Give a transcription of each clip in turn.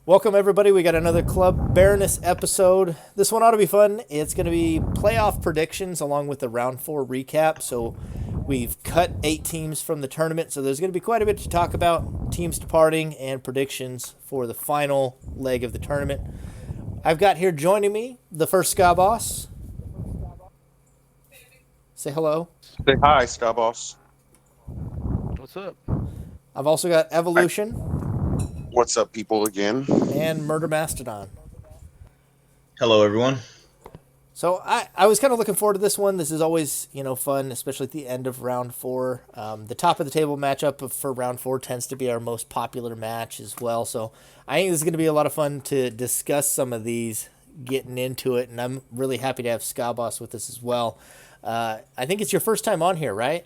Welcome, everybody. We got another Club Baroness episode. This one ought to be fun. It's going to be playoff predictions along with the round four recap. So, we've cut 8 teams from the tournament. So, there's going to be quite a bit to talk about teams departing and predictions for the final leg of the tournament. I've got here joining me the first SkaBoss. Say hello. Say hi, SkaBoss. What's up? I've also got Evolution What's up, people, again? and Murder Mastodon. Hello, everyone. So I was kind of looking forward to this one. This is always, fun, especially at the end of round four. The top of the table matchup for round four tends to be our most popular match as well. So I think this is going to be a lot of fun to discuss some of these, getting into it. And I'm really happy to have SkaBoss with us as well. I think it's your first time on here, right?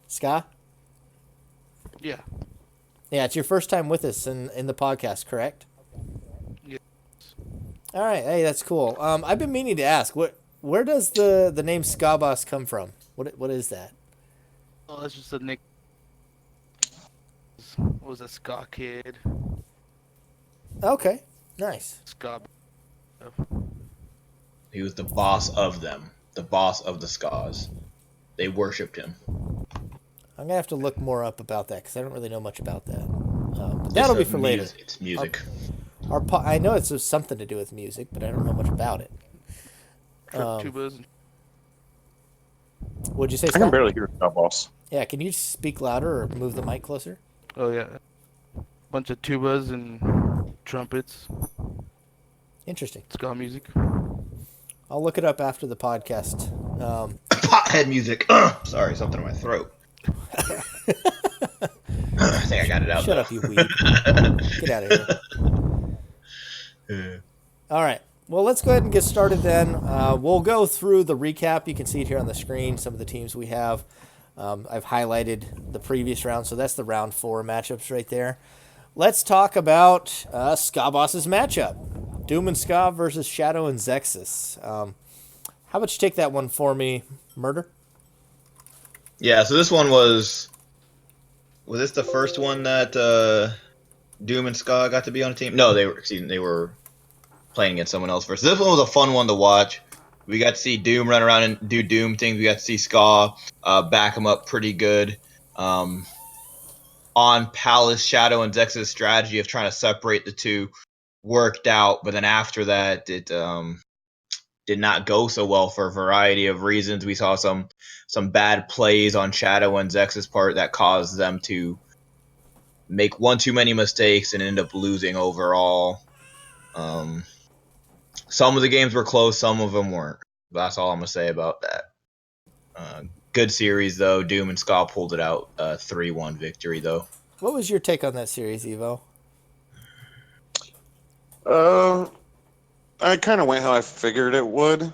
Ska? Yeah. Yeah, it's your first time with us in the podcast, correct? Yes. All right, hey, that's cool. I've been meaning to ask, where does the name SkaBoss come from? What is that? Oh, that's just a nick. What was a ska kid? Okay, nice. Ska. He was the boss of them, the boss of the Skas. They worshipped him. I'm gonna have to look more up about that because I don't really know much about that. But that'll be for later. It's music. I know it's something to do with music, but I don't know much about it. Tubas. What'd you say, I can Scott? barely hear SkaBoss. Yeah, can you speak louder or move the mic closer? Oh yeah. Bunch of tubas and trumpets. Interesting. Ska music. I'll look it up after the podcast. Pothead music. Sorry, something in my throat. I think I got it out. Shut though. up, you weeb. Get out of here. All right. Well, let's go ahead and get started then. We'll go through the recap. You can see it here on the screen, some of the teams we have. I've highlighted the previous round, so that's the round 4 matchups right there. Let's talk about SkaBoss's matchup. Doom and Ska versus Shadow and Zexus. How about you take that one for me, Murder? Yeah, so this one was this the first one that Doom and Ska got to be on a team? No, they were playing against someone else first. This one was a fun one to watch. We got to see Doom run around and do Doom things. We got to see Ska back him up pretty good. On Palace, Shadow, and Zex's strategy of trying to separate the two worked out, but then after that, it did not go so well for a variety of reasons. We saw some bad plays on Shadow and Zex's part that caused them to make one too many mistakes and end up losing overall. Some of the games were close, some of them weren't. That's all I'm gonna say about that. Good series though. Doom and Ska pulled it out. 3-1 victory though. What was your take on that series, Evo? I kind of went how I figured it would.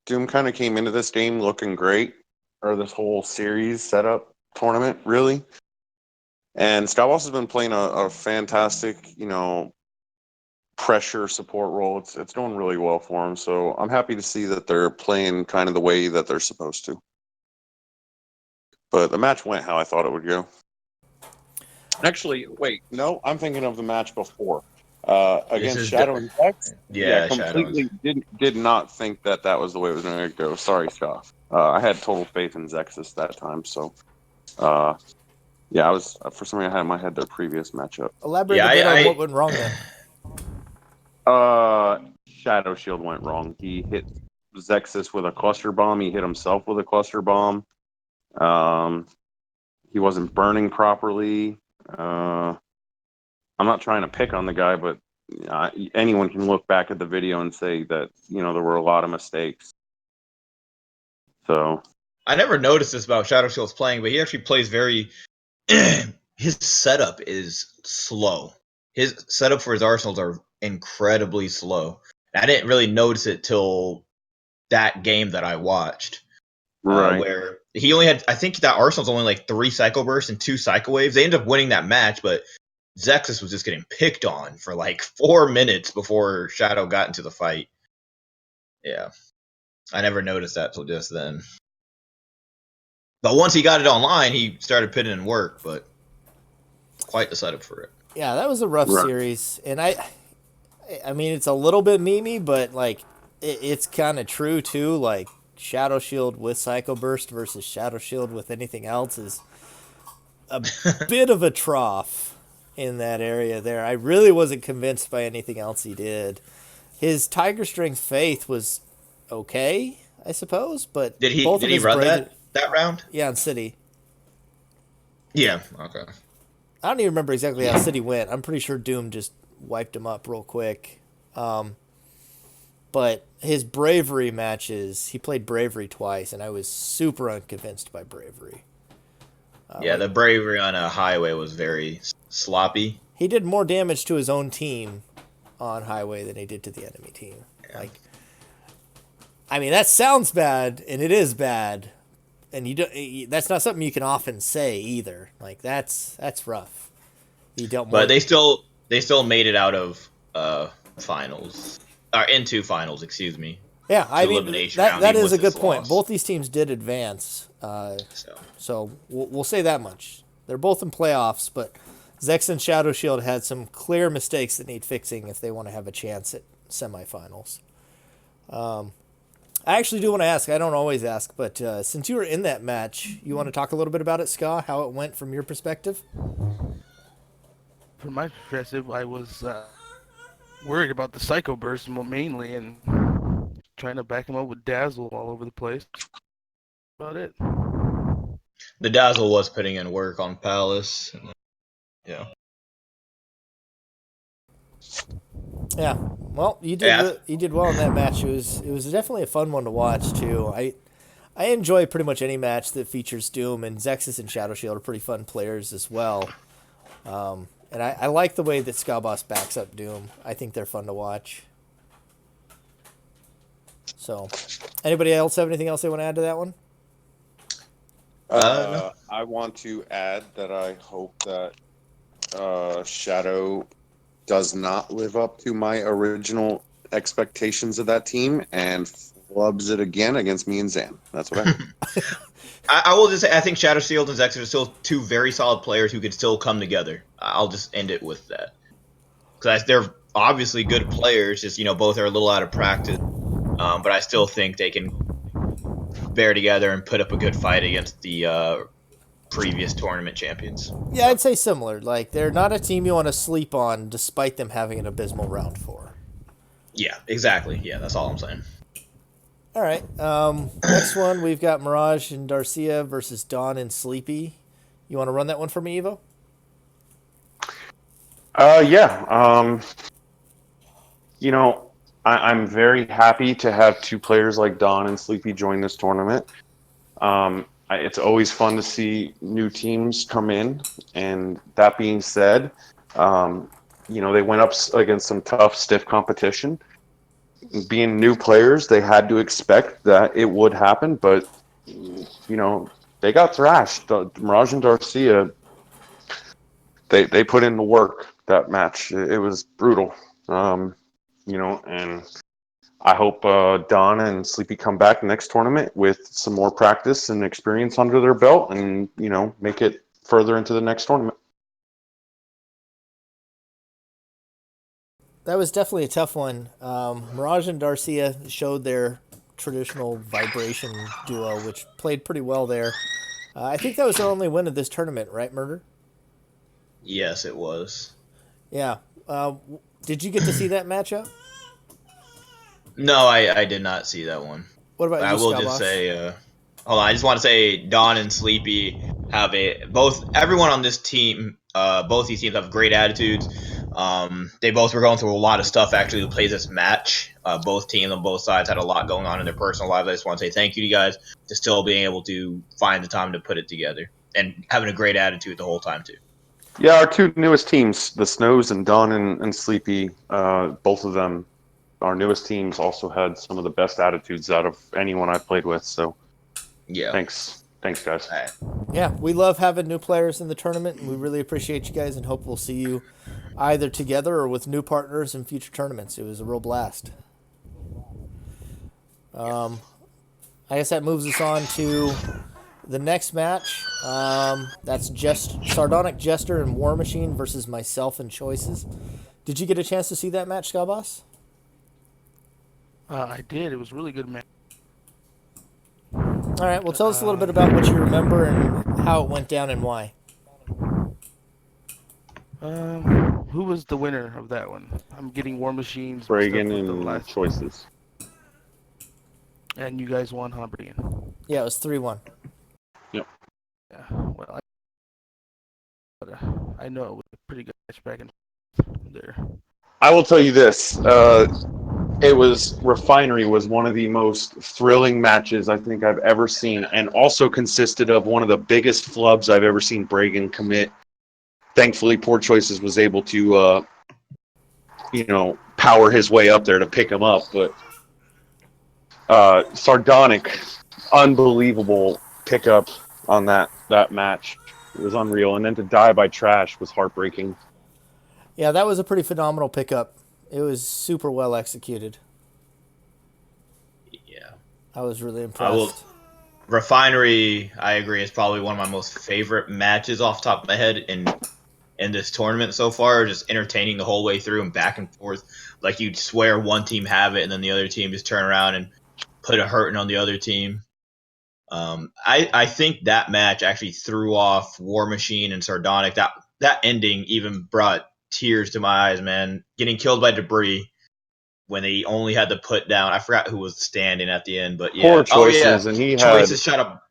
Doom kind of came into this game looking great, or this whole series setup tournament, really. And SkaBoss has been playing a fantastic, pressure support role. It's doing really well for him. So I'm happy to see that they're playing kind of the way that they're supposed to. But the match went how I thought it would go. Actually, wait, no, I'm thinking of the match before. Against Shadow and Zex. Yeah, completely did not think that was the way it was going to go. Sorry, Scott. I had total faith in Zexus that time. So, yeah, I was for some reason I had in my head their previous matchup. Elaborate a bit on what went wrong then. Shadow Shield went wrong. He hit Zexus with a cluster bomb. He hit himself with a cluster bomb. He wasn't burning properly. I'm not trying to pick on the guy, but anyone can look back at the video and say that, there were a lot of mistakes. So I never noticed this about Shadow Shield's playing, but he actually plays very... his setup is slow. His setup for his arsenals are incredibly slow. I didn't really notice it till that game that I watched. right. Where he only had... I think that arsenal's only like 3 Psycho Bursts and 2 Psycho Waves. They ended up winning that match, but Zexus was just getting picked on for like 4 minutes before Shadow got into the fight. Yeah. I never noticed that till just then. But once he got it online, he started putting in work, but quite the setup for it. Yeah, that was a rough Right. series, and I mean, it's a little bit memey, but like it's kind of true too. Like Shadow Shield with Psycho Burst versus Shadow Shield with anything else is a bit of a trough in that area there. I really wasn't convinced by anything else he did. His Tiger Strength Faith was okay, I suppose, but Did he both did of he his run Bregan, that round? yeah, in City. Yeah. Okay. I don't even remember exactly how City went. I'm pretty sure Doom just wiped him up real quick. But his Bravery matches, he played Bravery twice, and I was super unconvinced by Bravery. Yeah, the bravery on a highway was very sloppy. He did more damage to his own team on Highway than he did to the enemy team. Like, I mean, that sounds bad, and it is bad, and you don't. That's not something you can often say either. Like, that's rough. He dealt more. But they still made it out of finals, or into finals, excuse me. Yeah, I mean elimination that round, that even is a with good this point. loss. Both these teams did advance, So so we'll say that much. They're both in playoffs, but Zex and Shadow Shield had some clear mistakes that need fixing if they want to have a chance at semifinals. I actually do want to ask. I don't always ask, but since you were in that match, you want to talk a little bit about it, Ska? How it went from your perspective? From my perspective, I was worried about the Psycho Burst mainly and trying to back him up with Dazzle all over the place. About it. the Dazzle was putting in work on Palace. Yeah. Yeah. Well, you did Yeah. you did well in that match. It was definitely a fun one to watch too. I enjoy pretty much any match that features Doom, and Zexus and Shadow Shield are pretty fun players as well. And I like the way that SkaBoss backs up Doom. I think they're fun to watch. So, anybody else have anything else they want to add to that one? No. I want to add that I hope that Shadow does not live up to my original expectations of that team and flubs it again against me and Zan. That's what I hope. I will just say I think Shadow Shield and Zexer are still two very solid players who could still come together. I'll just end it with that because they're obviously good players. Just both are a little out of practice, but I still think they can bear together and put up a good fight against the previous tournament champions. Yeah, I'd say similar. Like, they're not a team you want to sleep on despite them having an abysmal round 4. Yeah, exactly. Yeah, that's all I'm saying. All right. Next one, we've got Mirage and Darcia versus Dawn and Sleepy. You want to run that one for me, Evo? Yeah. I'm very happy to have two players like Don and Sleepy join this tournament. It's always fun to see new teams come in. And that being said, they went up against some tough, stiff competition. Being new players, they had to expect that it would happen, but they got thrashed. Mirage and Darcia, they put in the work that match. It was brutal. And I hope Don and Sleepy come back next tournament with some more practice and experience under their belt, and make it further into the next tournament. That was definitely a tough one. Mirage and Darcia showed their traditional vibration duo, which played pretty well there. I think that was their only win of this tournament, right, Murder? Yes, it was. Yeah. Did you get to see that matchup? No, I did not see that one. What about But you, I will SkaBoss? just say, hold on. I just want to say, Don and Sleepy have everyone on this team. Both these teams have great attitudes. They both were going through a lot of stuff actually to play this match. Both teams on both sides had a lot going on in their personal lives. I just want to say thank you to you guys to still being able to find the time to put it together and having a great attitude the whole time too. Yeah, our two newest teams, the Snows and Don and Sleepy, both of them, our newest teams, also had some of the best attitudes out of anyone I've played with. So, Yeah. thanks, guys. All right. Yeah, we love having new players in the tournament, and we really appreciate you guys and hope we'll see you either together or with new partners in future tournaments. It was a real blast. I guess that moves us on to the next match, that's just Sardonic Jester and War Machine versus myself and Choices. Did you get a chance to see that match, SkaBoss? I did. It was really good, man. All right, well, tell us a little bit about what you remember and how it went down and why. Who was the winner of that one? I'm getting War Machines mixed up Bregan with the and last. Choices. And you guys won, huh, Bregan? Yeah, it was 3-1. Yep. Yeah. Well, I know it was a pretty good match back in there. I will tell you this. Refinery was one of the most thrilling matches I think I've ever seen, and also consisted of one of the biggest flubs I've ever seen Bregan commit. Thankfully, Poor Choices was able to, power his way up there to pick him up. But Sardonic, unbelievable pickup on that match. It was unreal, and then to die by trash was heartbreaking. Yeah, that was a pretty phenomenal pickup. It was super well executed. Yeah. I was really I will. impressed. Refinery, I agree, is probably one of my most favorite matches off the top of my head in this tournament so far. Just entertaining the whole way through and back and forth. Like you'd swear one team have it, and then the other team just turn around and put a hurting on the other team. I think that match actually threw off War Machine and Sardonic. That ending even brought tears to my eyes, man. Getting killed by debris when they only had to put down. I forgot who was standing at the end, but yeah. Poor Oh yeah, Choices, and he had Choices shot up.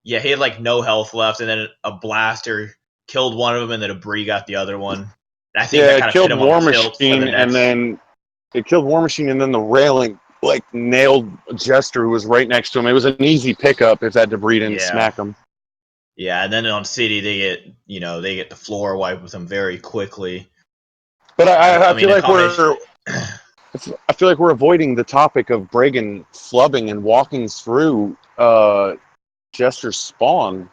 Yeah, he had like no health left, and then a blaster killed one of them, and then a debris got the other one. I think that it kind of put killed him on War tilt for the Machine, and next. then it killed War Machine, and then the railing nailed Jester, who was right next to him. It was an easy pickup if that debris didn't Yeah, smack him. yeah, and then on City they get the floor wiped with them very quickly. But I mean, feel a like combination. we're avoiding the topic of Bregan flubbing and walking through Jester's spawn.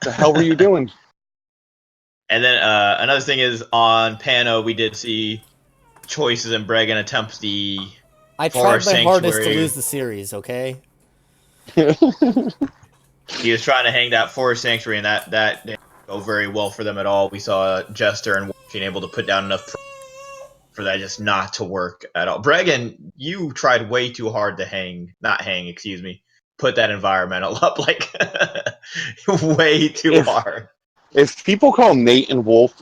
The hell were you doing? And then another thing is on Pano, we did see Choices and Bregan attempt the I tried Forest my hardest to Sanctuary. lose the series, okay? He was trying to hang that Forest Sanctuary, and that didn't go very well for them at all. We saw Jester and being able to put down enough for that just not to work at all. Bregan, you tried way too hard to put that environmental up like way too hard. If people call Nate and Wolf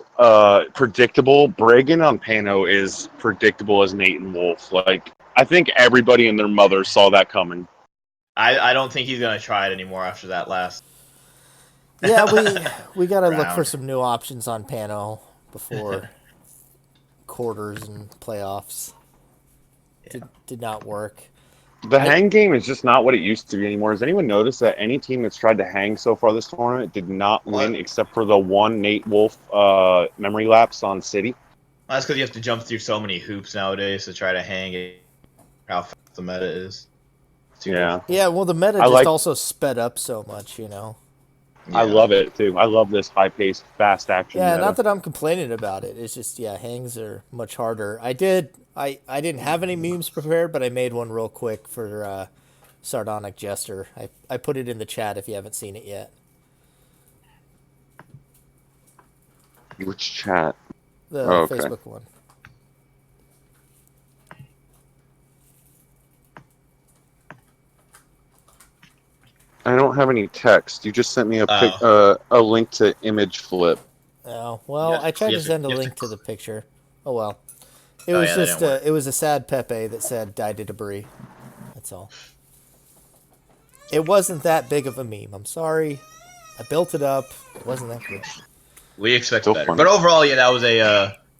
predictable, Bregan on Pano is predictable as Nate and Wolf. Like, I think everybody and their mother saw that coming. I don't think he's gonna try it anymore after that last Yeah, we got to look for round. some new options on Pano before quarters and playoffs. Did not work. The hang game is just not what it used to be anymore. Has anyone noticed that any team that's tried to hang so far this tournament did not win except for the one Nate Wolf memory lapse on City? Well, that's because you have to jump through so many hoops nowadays to try to hang it. How fast the meta is. Yeah. Yeah, well, the meta just also sped up so much, Yeah. I love it, too. I love this high-paced, fast action Yeah, meta. not that I'm complaining about it. It's just, hangs are much harder. I didn't have any memes prepared, but I made one real quick for Sardonic Jester. I put it in the chat if you haven't seen it yet. Which chat? The okay. Facebook one. I don't have any text. You just sent me a link to image flip. Oh, well, I tried to send a link to the picture. Oh, well. It was it was a sad Pepe that said, "Die to debris." That's all. It wasn't that big of a meme. I'm sorry. I built it up. It wasn't that good. We expect better. Funny. But overall, yeah, that was it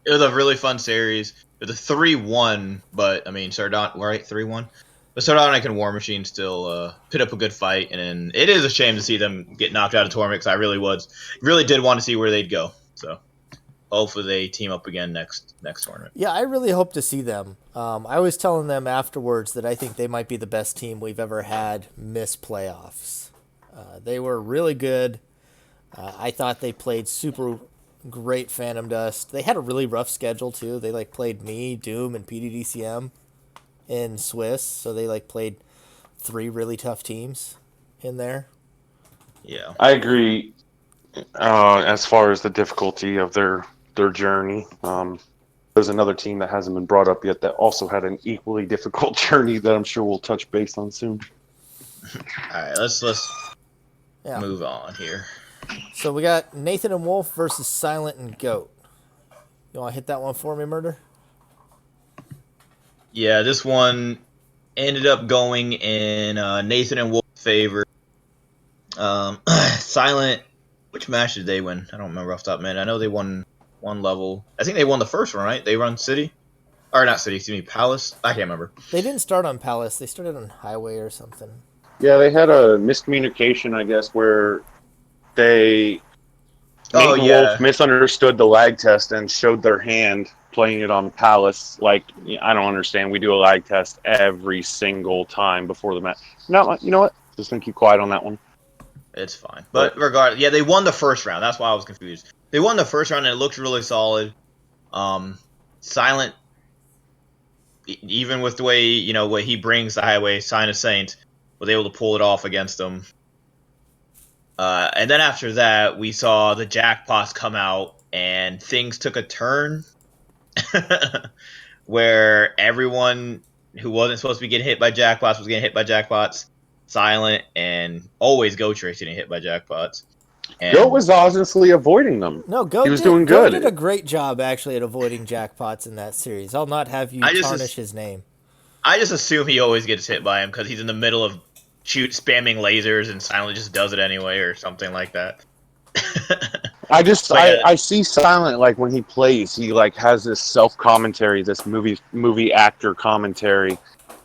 was a really fun series. It was a 3-1, but I mean, Sardonic, right? 3-1. But Sardonic and War Machine still put up a good fight, and it is a shame to see them get knocked out of tournament because I really did want to see where they'd go. So hopefully they team up again next tournament. Yeah, I really hope to see them. I was telling them afterwards that I think they might be the best team we've ever had miss playoffs. They were really good. I thought they played super great Phantom Dust. They had a really rough schedule too. They played me, Doom, and PDDCM in Swiss, so they played 3 really tough teams in there. Yeah. I agree. As far as the difficulty of their journey, there's another team that hasn't been brought up yet that also had an equally difficult journey that I'm sure we'll touch base on soon. All right, let's Yeah. move on here. So we got Nathan and Wolf versus Silent and Goat. You want to hit that one for me, Murder? Yeah, this one ended up going in Nathan and Wolf's favor. Silent, which match did they win? I don't remember off the top of my head. I know they won one level. I think they won the first one, right? They run City? Or not City, excuse me, Palace? I can't remember. They didn't start on Palace. They started on Highway or something. Yeah, they had a miscommunication, I guess, where they Oh, Nathan yeah. Wolf misunderstood the lag test and showed their hand playing it on Palace. Like, I don't understand. We do a lag test every single time before the match. No, you know what? Just gonna keep quiet on that one. It's fine. But regardless, yeah, they won the first round. That's why I was confused. They won the first round and it looked really solid. Silent, even with the way, what he brings the Highway, Sign of Saint, was able to pull it off against them. And then after that, we saw the jackpots come out and things took a turn where everyone who wasn't supposed to be getting hit by jackpots was getting hit by jackpots. Silent and always Gotrix getting hit by jackpots. And Goat was honestly avoiding them. No, Goat He was did, doing Goat good. did a great job, actually, at avoiding jackpots in that series. I'll not have you tarnish his name. I just assume he always gets hit by him because he's in the middle of spamming lasers and Silent just does it anyway or something like that. I see Silent, like, when he plays, he like has this self commentary, this movie actor commentary,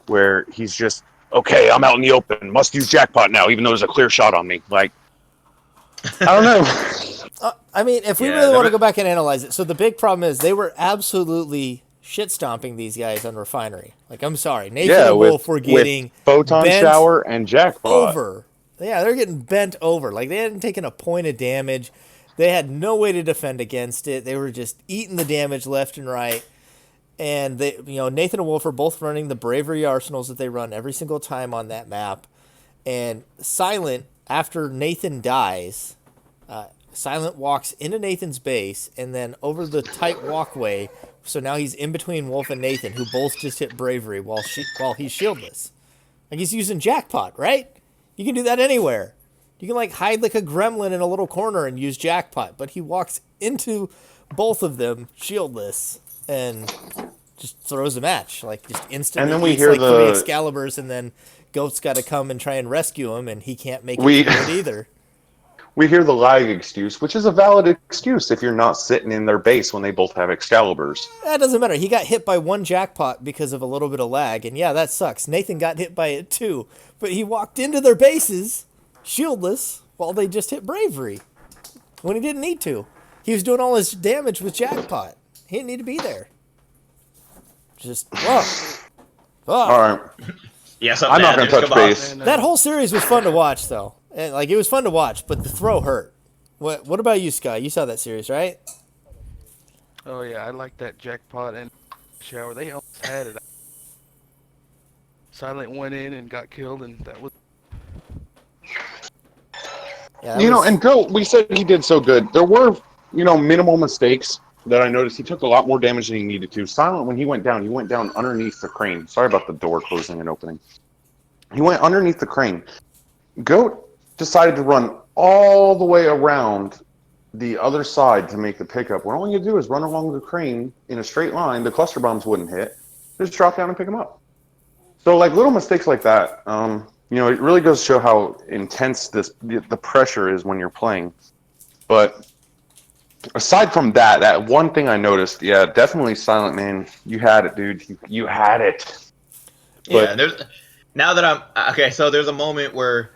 where he's just, okay, I'm out in the open, must use jackpot now, even though there's a clear shot on me. Like, I don't know. I mean, if we really want to go back and analyze it, so the big problem is they were absolutely shit stomping these guys on Refinery. Like, I'm sorry, Nathan and Wolf were getting photon shower and jackpot over. Yeah, they're getting bent over. Like, they hadn't taken a point of damage. They had no way to defend against it. They were just eating the damage left and right. And they, Nathan and Wolf are both running the bravery arsenals that they run every single time on that map. And Silent, after Nathan dies, Silent walks into Nathan's base and then over the tight walkway. So now he's in between Wolf and Nathan, who both just hit bravery while he's shieldless. Like, he's using jackpot, right? You can do that anywhere. You can, like, hide like a gremlin in a little corner and use jackpot. But he walks into both of them shieldless and just throws a match. Like, just instantly. And then we eats, hear like, 3 Excaliburs, and then Goat's got to come and try and rescue him, and he can't make it through it either. We hear the lag excuse, which is a valid excuse if you're not sitting in their base when they both have Excaliburs. That doesn't matter. He got hit by one jackpot because of a little bit of lag, and yeah, that sucks. Nathan got hit by it too, but he walked into their bases shieldless while they just hit bravery when he didn't need to. He was doing all his damage with jackpot. He didn't need to be there. Just whoa. All right. Yeah, I'm not going to touch base. That whole series was fun to watch, though. And, like, it was fun to watch, but the throw hurt. What about you, Sky? You saw that series, right? Oh yeah, I like that jackpot and shower. They almost had it. Silent went in and got killed, and that was. Yeah, and Goat, we said he did so good. There were, minimal mistakes that I noticed. He took a lot more damage than he needed to. Silent, when he went down underneath the crane. Sorry about the door closing and opening. He went underneath the crane. Goat decided to run all the way around the other side to make the pickup. What all you do is run along the crane in a straight line. The cluster bombs wouldn't hit. Just drop down and pick them up. So, like, little mistakes like that, it really goes to show how intense the pressure is when you're playing. But aside from that one thing I noticed, yeah, definitely Silent Man. You had it, dude. You had it. But, yeah, so there's a moment where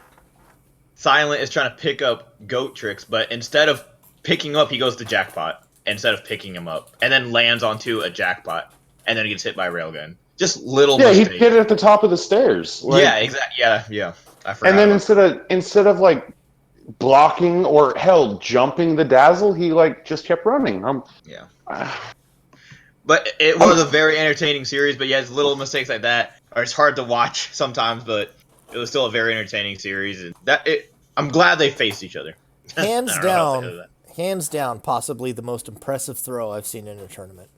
Silent is trying to pick up Gotrix, but instead of picking up, he goes to jackpot instead of picking him up, and then lands onto a jackpot, and then he gets hit by a railgun. Just little mistakes. He hit it at the top of the stairs. Like, yeah, exactly. Yeah. I forgot. And then instead of like blocking or jumping the dazzle, he like just kept running. Yeah. But it was a very entertaining series. But yeah, it's little mistakes like that. Or it's hard to watch sometimes, but it was still a very entertaining series. And I'm glad they faced each other. Hands I don't know how else to say down, that. hands down, possibly the most impressive throw I've seen in a tournament.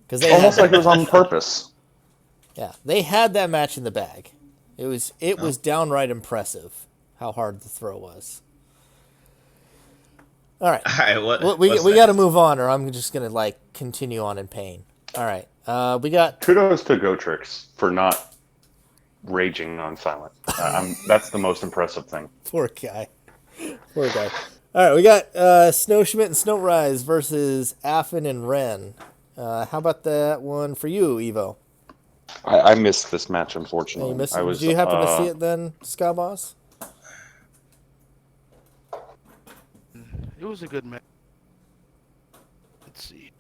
Because they Almost had like it that, was on purpose. yeah, they had that match in the bag. It was downright impressive how hard the throw was. All right, All right, we what's got to next? move on, or I'm just gonna like continue on in pain. All right, we got Kudos to Gotrix for not raging on silent. That's the most impressive thing. poor guy, poor guy. All right, we got Snow Schmidt and Snow Rise versus Affin and Ren. How about that one for you, Evo? I missed this match, Oh, you unfortunately. missed I it. Did was you happen to see it then, SkaBoss? It was a good match. Let's see.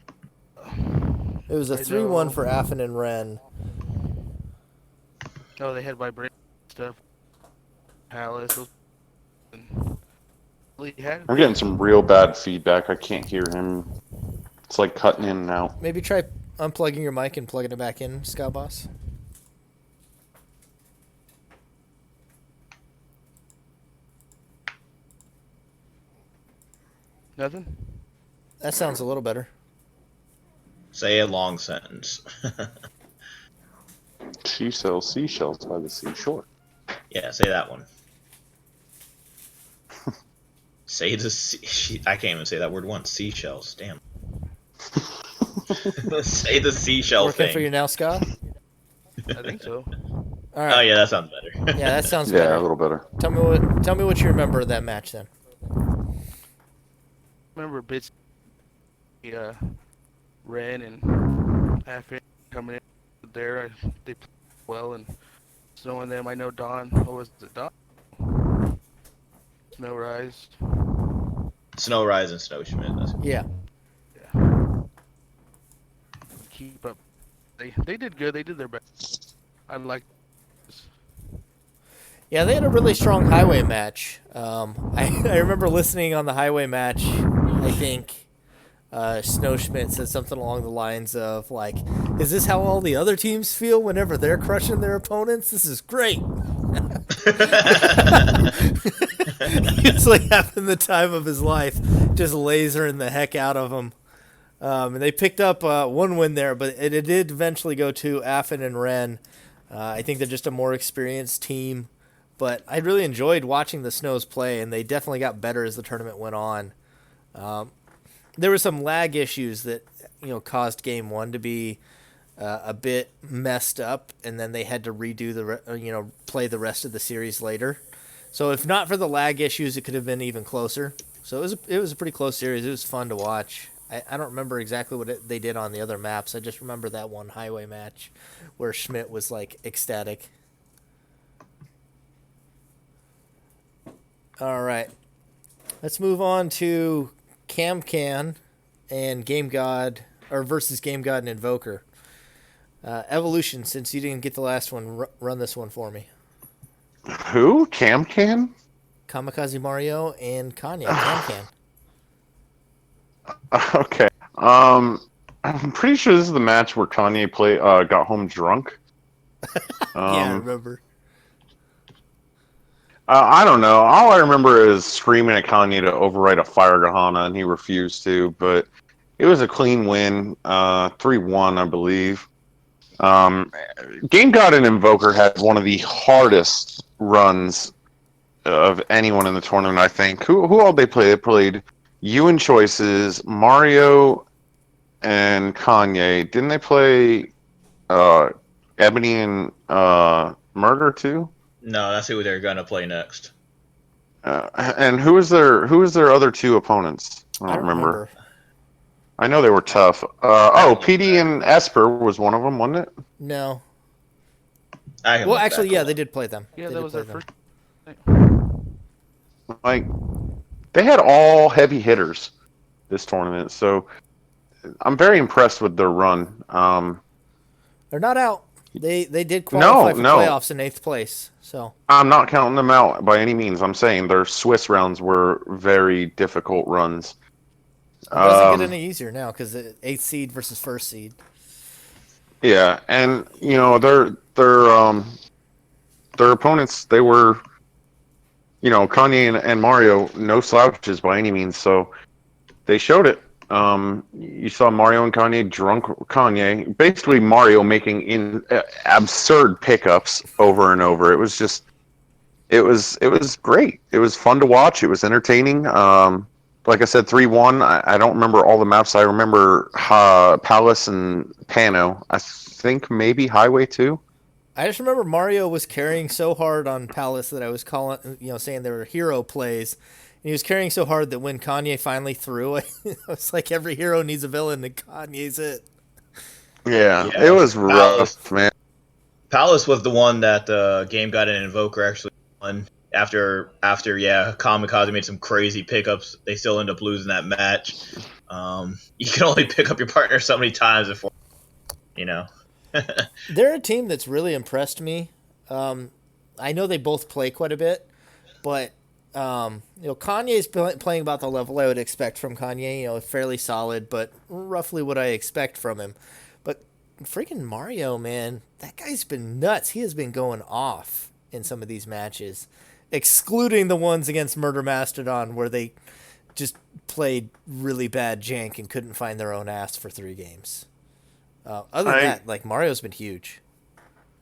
It was a I 3-1 know. for Affin and Ren. No, they had vibration stuff. Palace. And really had. I'm getting some real bad feedback. I can't hear him. It's like cutting in and out. Maybe try unplugging your mic and plugging it back in, SkaBoss. Nothing. That sounds a little better. Say a long sentence. She sells seashells by the seashore. Yeah, say that one. Say the I can't even say that word once. Seashells. Damn. Say the seashell Working thing. for you now, Ska? I think so. All right. Oh yeah, that sounds better. Yeah, that sounds Yeah, better. a little better. Tell me what you remember of that match then. Remember bits. Ren and Affin coming in there. They played well, and Snow and them. I know Don. What was it? Don. Snow Rise. Snow Rise and Snow Schmidt. Yeah. Yeah. Keep up. They did good. They did their best. I like this. Yeah, they had a really strong highway match. I remember listening on the highway match. I think Snow Schmidt said something along the lines of like, "Is this how all the other teams feel whenever they're crushing their opponents? This is great." It's like having the time of his life, just lasering the heck out of them. And they picked up one win there, but it did eventually go to Affin and Ren. I think they're just a more experienced team. But I really enjoyed watching the Snows play, and they definitely got better as the tournament went on. There were some lag issues that caused Game 1 to be a bit messed up, and then they had to redo play the rest of the series later. So if not for the lag issues, it could have been even closer. So it was a pretty close series. It was fun to watch. I don't remember exactly what they did on the other maps. I just remember that one highway match where Schmidt was like ecstatic. All right, let's move on to CamCan and Game God versus Game God and Invoker. Evolution, since you didn't get the last one, run this one for me. Who? CamCan? Kamikaze Mario and Kanye. CamCan. Okay. I'm pretty sure this is the match where Kanye got home drunk. Yeah, I remember. I don't know. All I remember is screaming at Kanye to overwrite a Fire Gahana, and he refused to. But it was a clean win, 3-1, I believe. Game God and Invoker had one of the hardest runs of anyone in the tournament, I think. Who all they played? They played you and Choices, Mario, and Kanye. Didn't they play Ebony and Murder too? No, that's who they're gonna play next. And who was their other two opponents? I don't remember. I know they were tough. PD and Esper was one of them, wasn't it? No. Well, actually, yeah, they did play them. Yeah, they that did was play their them. first. Like, they had all heavy hitters this tournament, so I'm very impressed with their run. They're not out. They did qualify for playoffs in 8th place. So I'm not counting them out by any means. I'm saying their Swiss rounds were very difficult runs. It doesn't get any easier now because 8th seed versus 1st seed. Yeah, and their opponents, they were Kanye and Mario, no slouches by any means. So they showed it. You saw Mario and Kanye drunk Kanye, basically Mario making absurd pickups over and over. It was great. It was fun to watch. It was entertaining. Like I said, 3-1. I don't remember all the maps. I remember Palace and Pano. I think maybe Highway too. I just remember Mario was carrying so hard on Palace that I was saying there were hero plays. And he was carrying so hard that when Kanye finally threw it, it was like every hero needs a villain, and Kanye's it. Yeah, it was rough, man. Palace was the one that Game got an Invoker actually won. After Kamikaze made some crazy pickups, they still end up losing that match. You can only pick up your partner so many times before, They're a team that's really impressed me. I know they both play quite a bit, but Kanye's playing about the level I would expect from Kanye. Fairly solid, but roughly what I expect from him. But freaking Mario, man, that guy's been nuts. He has been going off in some of these matches, excluding the ones against Murder Mastodon where they just played really bad jank and couldn't find their own ass for 3 games. Other than that, like, Mario's been huge.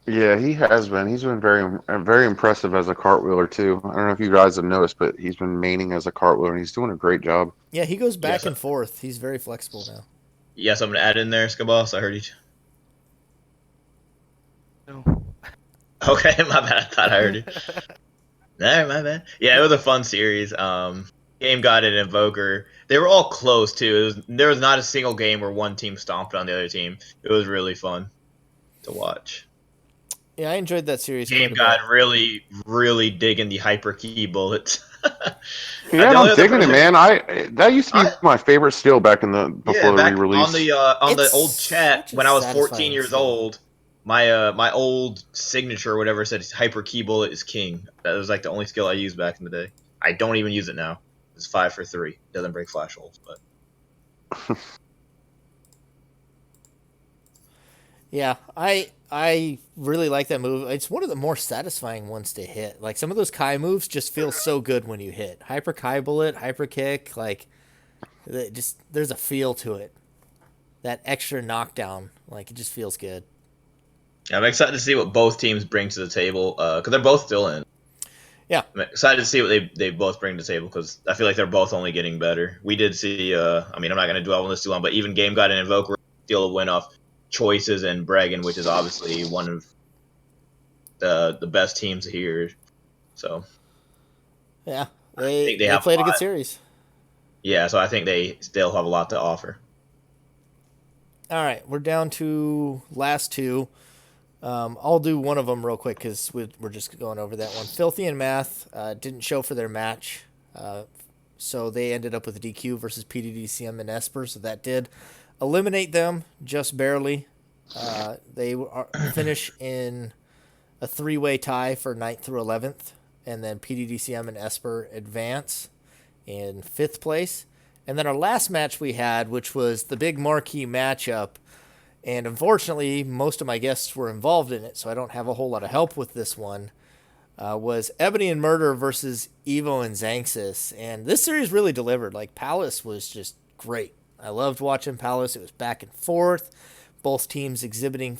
Yeah, he has been. He's been very, very impressive as a cartwheeler too. I don't know if you guys have noticed, but he's been maining as a cartwheeler, and he's doing a great job. Yeah, he goes back and forth. He's very flexible now. Yeah, something to add in there, SkaBoss? I heard you. No. Okay, my bad. I thought I heard you. No, my bad. Yeah, it was a fun series. Game got an Invoker. They were all close too. There was not a single game where one team stomped on the other team. It was really fun to watch. Yeah, I enjoyed that series. Game got really, really digging the hyper key bullets. Yeah, I'm digging it, man. That used to be my favorite steal back before the re-release. On the old chat when I was 14 years old. My old signature or whatever said hyper key bullet is king. That was like the only skill I used back in the day. I don't even use it now. It's 5 for 3. Doesn't break flash holes, but yeah, I really like that move. It's one of the more satisfying ones to hit. Like, some of those Kai moves just feel so good when you hit. Hyper Kai bullet, hyper kick, like, there's a feel to it. That extra knockdown, like, it just feels good. I'm excited to see what both teams bring to the table because they're both still in. Yeah, I'm excited to see what they both bring to the table because I feel like they're both only getting better. We did see. I'm not going to dwell on this too long, but even Game got an Invoker, steal a win off Choices and Bregan, which is obviously one of the best teams here. So yeah, they played a good series. Yeah, so I think they still have a lot to offer. All right, we're down to last 2. I'll do one of them real quick because we're just going over that one. Filthy and Math didn't show for their match, so they ended up with DQ versus PDDCM and Esper, so that did eliminate them just barely. They finish in a 3-way tie for 9th through 11th, and then PDDCM and Esper advance in 5th place. And then our last match we had, which was the big marquee matchup, and unfortunately, most of my guests were involved in it, so I don't have a whole lot of help with this one, was Ebony and Murder versus Evo and Xanxus. And this series really delivered. Like, Palace was just great. I loved watching Palace. It was back and forth. Both teams exhibiting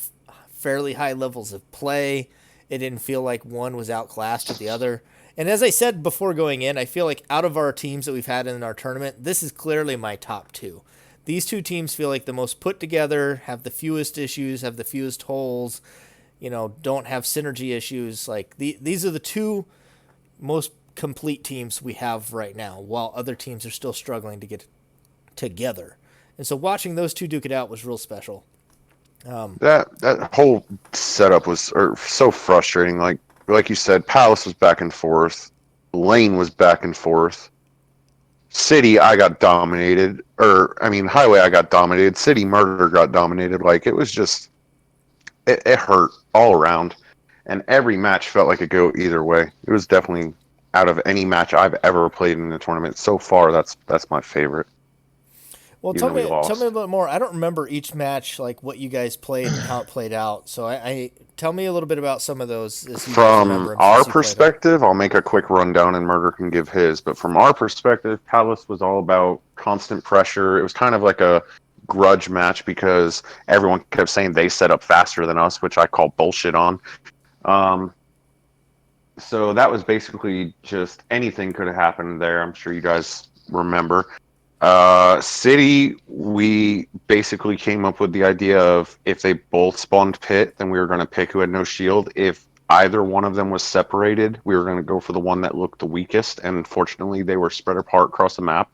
fairly high levels of play. It didn't feel like one was outclassed to the other. And as I said before going in, I feel like out of our teams that we've had in our tournament, this is clearly my top 2. These 2 teams feel like the most put together, have the fewest issues, have the fewest holes, don't have synergy issues. Like, these are the 2 most complete teams we have right now, while other teams are still struggling to get together. And so watching those 2 duke it out was real special. That whole setup was so frustrating. Like you said, Palace was back and forth. Lane was back and forth. City, I got dominated. Highway, I got dominated. City, Murder got dominated. Like, it was just, it hurt all around. And every match felt like it go either way. It was definitely, out of any match I've ever played in the tournament so far, that's my favorite. Well, even though we lost. tell me a bit more. I don't remember each match, like what you guys played and how it played out. So I tell me a little bit about some of those as you guys remember From them our since you played them. perspective, I'll make a quick rundown and Murder can give his. But from our perspective, Palace was all about constant pressure. It was kind of like a grudge match because everyone kept saying they set up faster than us, which I call bullshit on. Um, so that was basically just anything could have happened there. I'm sure you guys remember. City, we basically came up with the idea of if they both spawned pit, then we were going to pick who had no shield. If either one of them was separated, we were going to go for the one that looked the weakest. And fortunately, they were spread apart across the map.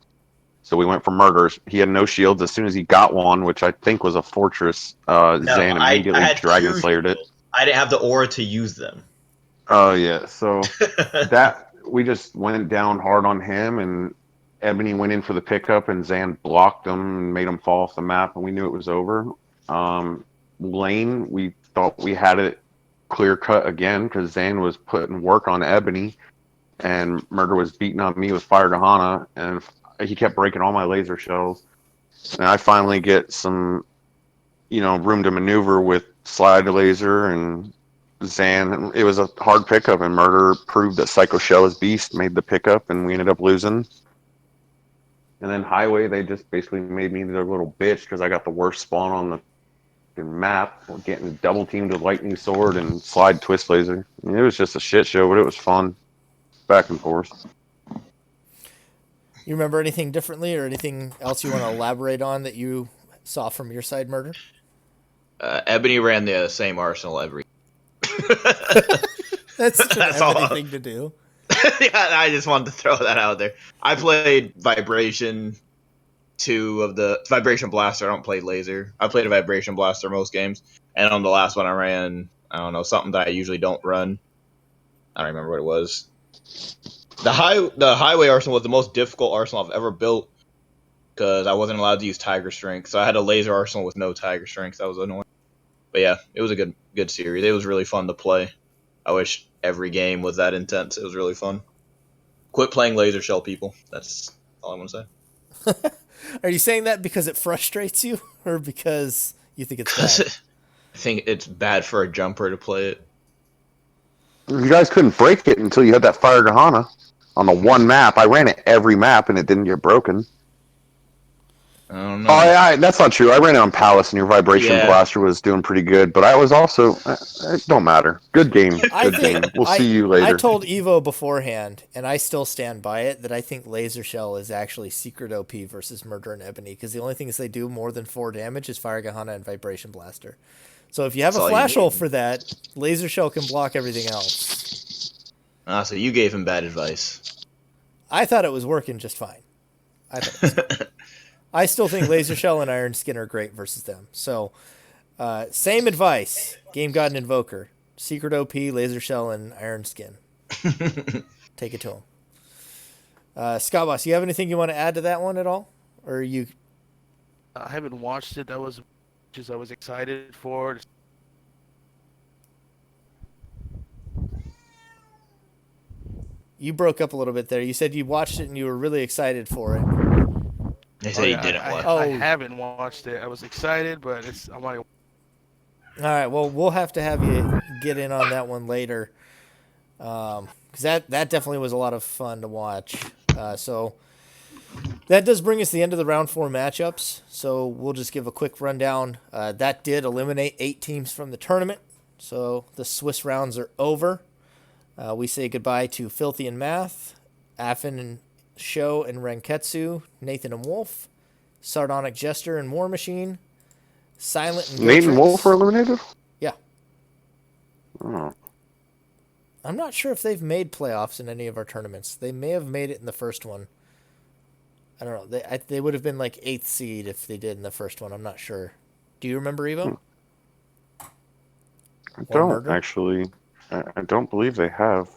So we went for Murders. He had no shields. As soon as he got one, which I think was a fortress, No, Zan I immediately had Dragon 2 Slayered it. shields. I didn't have the aura to use them. Oh yeah, so that we just went down hard on him, and Ebony went in for the pickup, and Zan blocked him and made him fall off the map, and we knew it was over. Lane, we thought we had it clear cut again because Zan was putting work on Ebony, and Murder was beating on me with Fire Gahana, and he kept breaking all my laser shells. And I finally get some, room to maneuver with Slide Laser and Zan. It was a hard pickup, and Murder proved that Psycho Shell is beast, made the pickup, and we ended up losing. And then Highway, they just basically made me their little bitch because I got the worst spawn on the map, getting double teamed with Lightning Sword and Slide Twist Laser. I mean, it was just a shit show, but it was fun. Back and forth. You remember anything differently or anything else you want to elaborate on that you saw from your side, Murder? Ebony ran the same arsenal every. That's such an That's Ebony all. thing to do. Yeah, I just wanted to throw that out there. I played Vibration 2 of the Vibration Blaster. I don't play Laser. I played a Vibration Blaster most games, and on the last one I ran, I don't know, something that I usually don't run. I don't remember what it was. The Highway Arsenal was the most difficult arsenal I've ever built because I wasn't allowed to use Tiger Strength. So I had a Laser Arsenal with no Tiger Strength. That was annoying. But yeah, it was a good series. It was really fun to play. I wish every game was that intense. It was really fun. Quit playing Laser Shell, people. That's all I want to say. Are you saying that because it frustrates you or because you think it's bad? I think it's bad for a jumper to play it. You guys couldn't break it until you had that Fire Gahana on the one map. I ran it every map, and it didn't get broken. I don't know. Oh, that's not true. I ran it on Palace, and your Vibration Yeah. Blaster was doing pretty good. But I was also, it don't matter. Good game. Good game. We'll see you later. I told Evo beforehand, and I still stand by it, that I think Laser Shell is actually secret OP versus Murder and Ebony, because the only things they do more than 4 damage is Fire Gahana and Vibration Blaster. So if you have a flash hole for that, Laser Shell can block everything else. So you gave him bad advice. I thought it was working just fine. I still think Laser Shell and Iron Skin are great versus them. So, same advice. Game God and Invoker. Secret OP, Laser Shell, and Iron Skin. Take it to him. SkaBoss, you have anything you want to add to that one at all? Or you... I haven't watched it. That was just I was excited for. You broke up a little bit there. You said you watched it and you were really excited for it. They said he didn't watch. I haven't watched it. I was excited, but I might. All right. Well, we'll have to have you get in on that one later, because that definitely was a lot of fun to watch. So that does bring us to the end of the round 4 matchups. So we'll just give a quick rundown. That did eliminate 8 teams from the tournament. So the Swiss rounds are over. We say goodbye to Filthy and Math, Affin and Show and Renketsu, Nathan and Wolf, Sardonic Jester and War Machine, Silent and Nate and Gotrix. Wolf were eliminated? Yeah. Oh. I'm not sure if they've made playoffs in any of our tournaments. They may have made it in the first one. I don't know. They would have been like 8th seed if they did in the first one. I'm not sure. Do you remember, Evo? I don't, actually. I don't believe they have.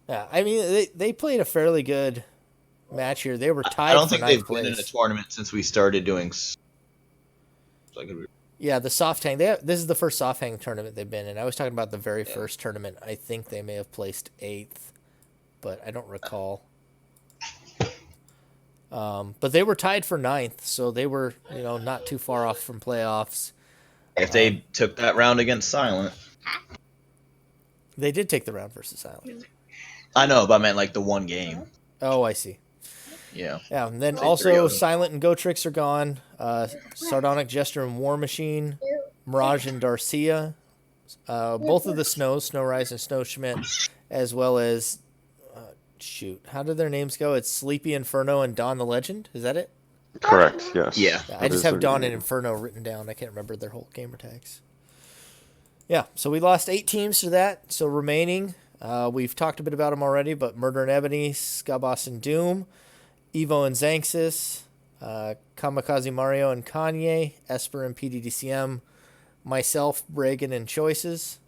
Yeah, I mean, they played a fairly good match here. They were tied. I don't think they've place. been in a tournament since we started doing. Yeah, the soft hang. This is the first soft hang tournament they've been in. I was talking about the very first tournament. I think they may have placed 8th, but I don't recall. But they were tied for 9th, so they were, not too far off from playoffs. If they took that round against Silent. They did take the round versus Silent. I know, but I meant like the one game. Oh, I see. Yeah. Yeah, and then Say also 3-0. Silent and Gotrix are gone. Sardonic Jester and War Machine, Mirage and Darcia, both of the Snows, Snowrise and Snow Schmidt, as well as, how did their names go? It's Sleepy Inferno and Dawn the Legend. Is that it? Correct. Yes. Yeah. I just have Dawn and Inferno written down. I can't remember their whole gamer tags. Yeah, so we lost 8 teams to that. So remaining, we've talked a bit about them already, but Murder and Ebony, SkaBoss and Doom, Evo and Xanxus, Kamikaze Mario and Kanye, Esper and PDDCM, myself, Bregan and Choices,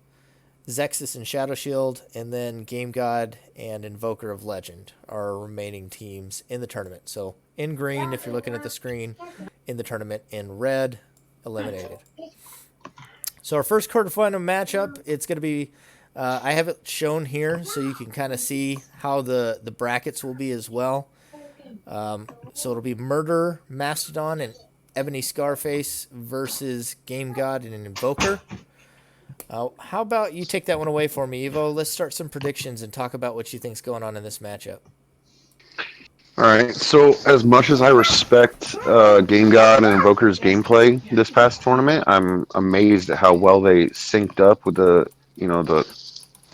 Zexus and Shadow Shield, and then Game God and Invoker of Legend are our remaining teams in the tournament. So in green, if you're looking at the screen, in the tournament, in red, eliminated. So our first quarterfinal matchup, it's going to be, I have it shown here so you can kind of see how the brackets will be as well. So it'll be Murder, Mastodon, and Ebony Scarface versus Game God and an Invoker. How about you take that one away for me, Evo? Let's start some predictions and talk about what you think's going on in this matchup. All right. So, as much as I respect Game God and Invoker's gameplay this past tournament, I'm amazed at how well they synced up with the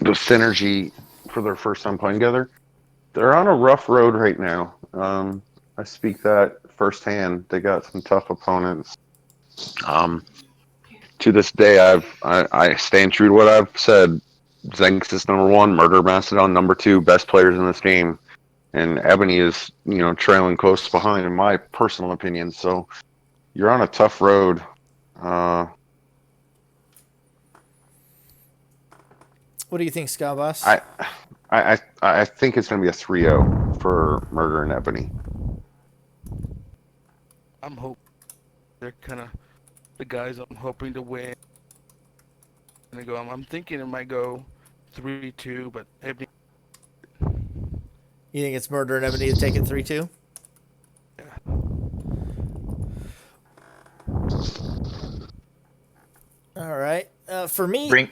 synergy for their first time playing together. They're on a rough road right now. I speak that firsthand. They got some tough opponents. To this day, I stand true to what I've said. Xanxus #1, Murder Mastodon #2, best players in this game, and Ebony is trailing close behind in my personal opinion. So you're on a tough road. What do you think, SkaBoss? I think it's going to be a 3-0 for Murder and Ebony. I'm hoping they're kind of the guys I'm hoping to win. I'm thinking it might go 3-2, but Ebony. You think it's Murder and Ebony to take it 3-2? Yeah. All right. For me, Bring.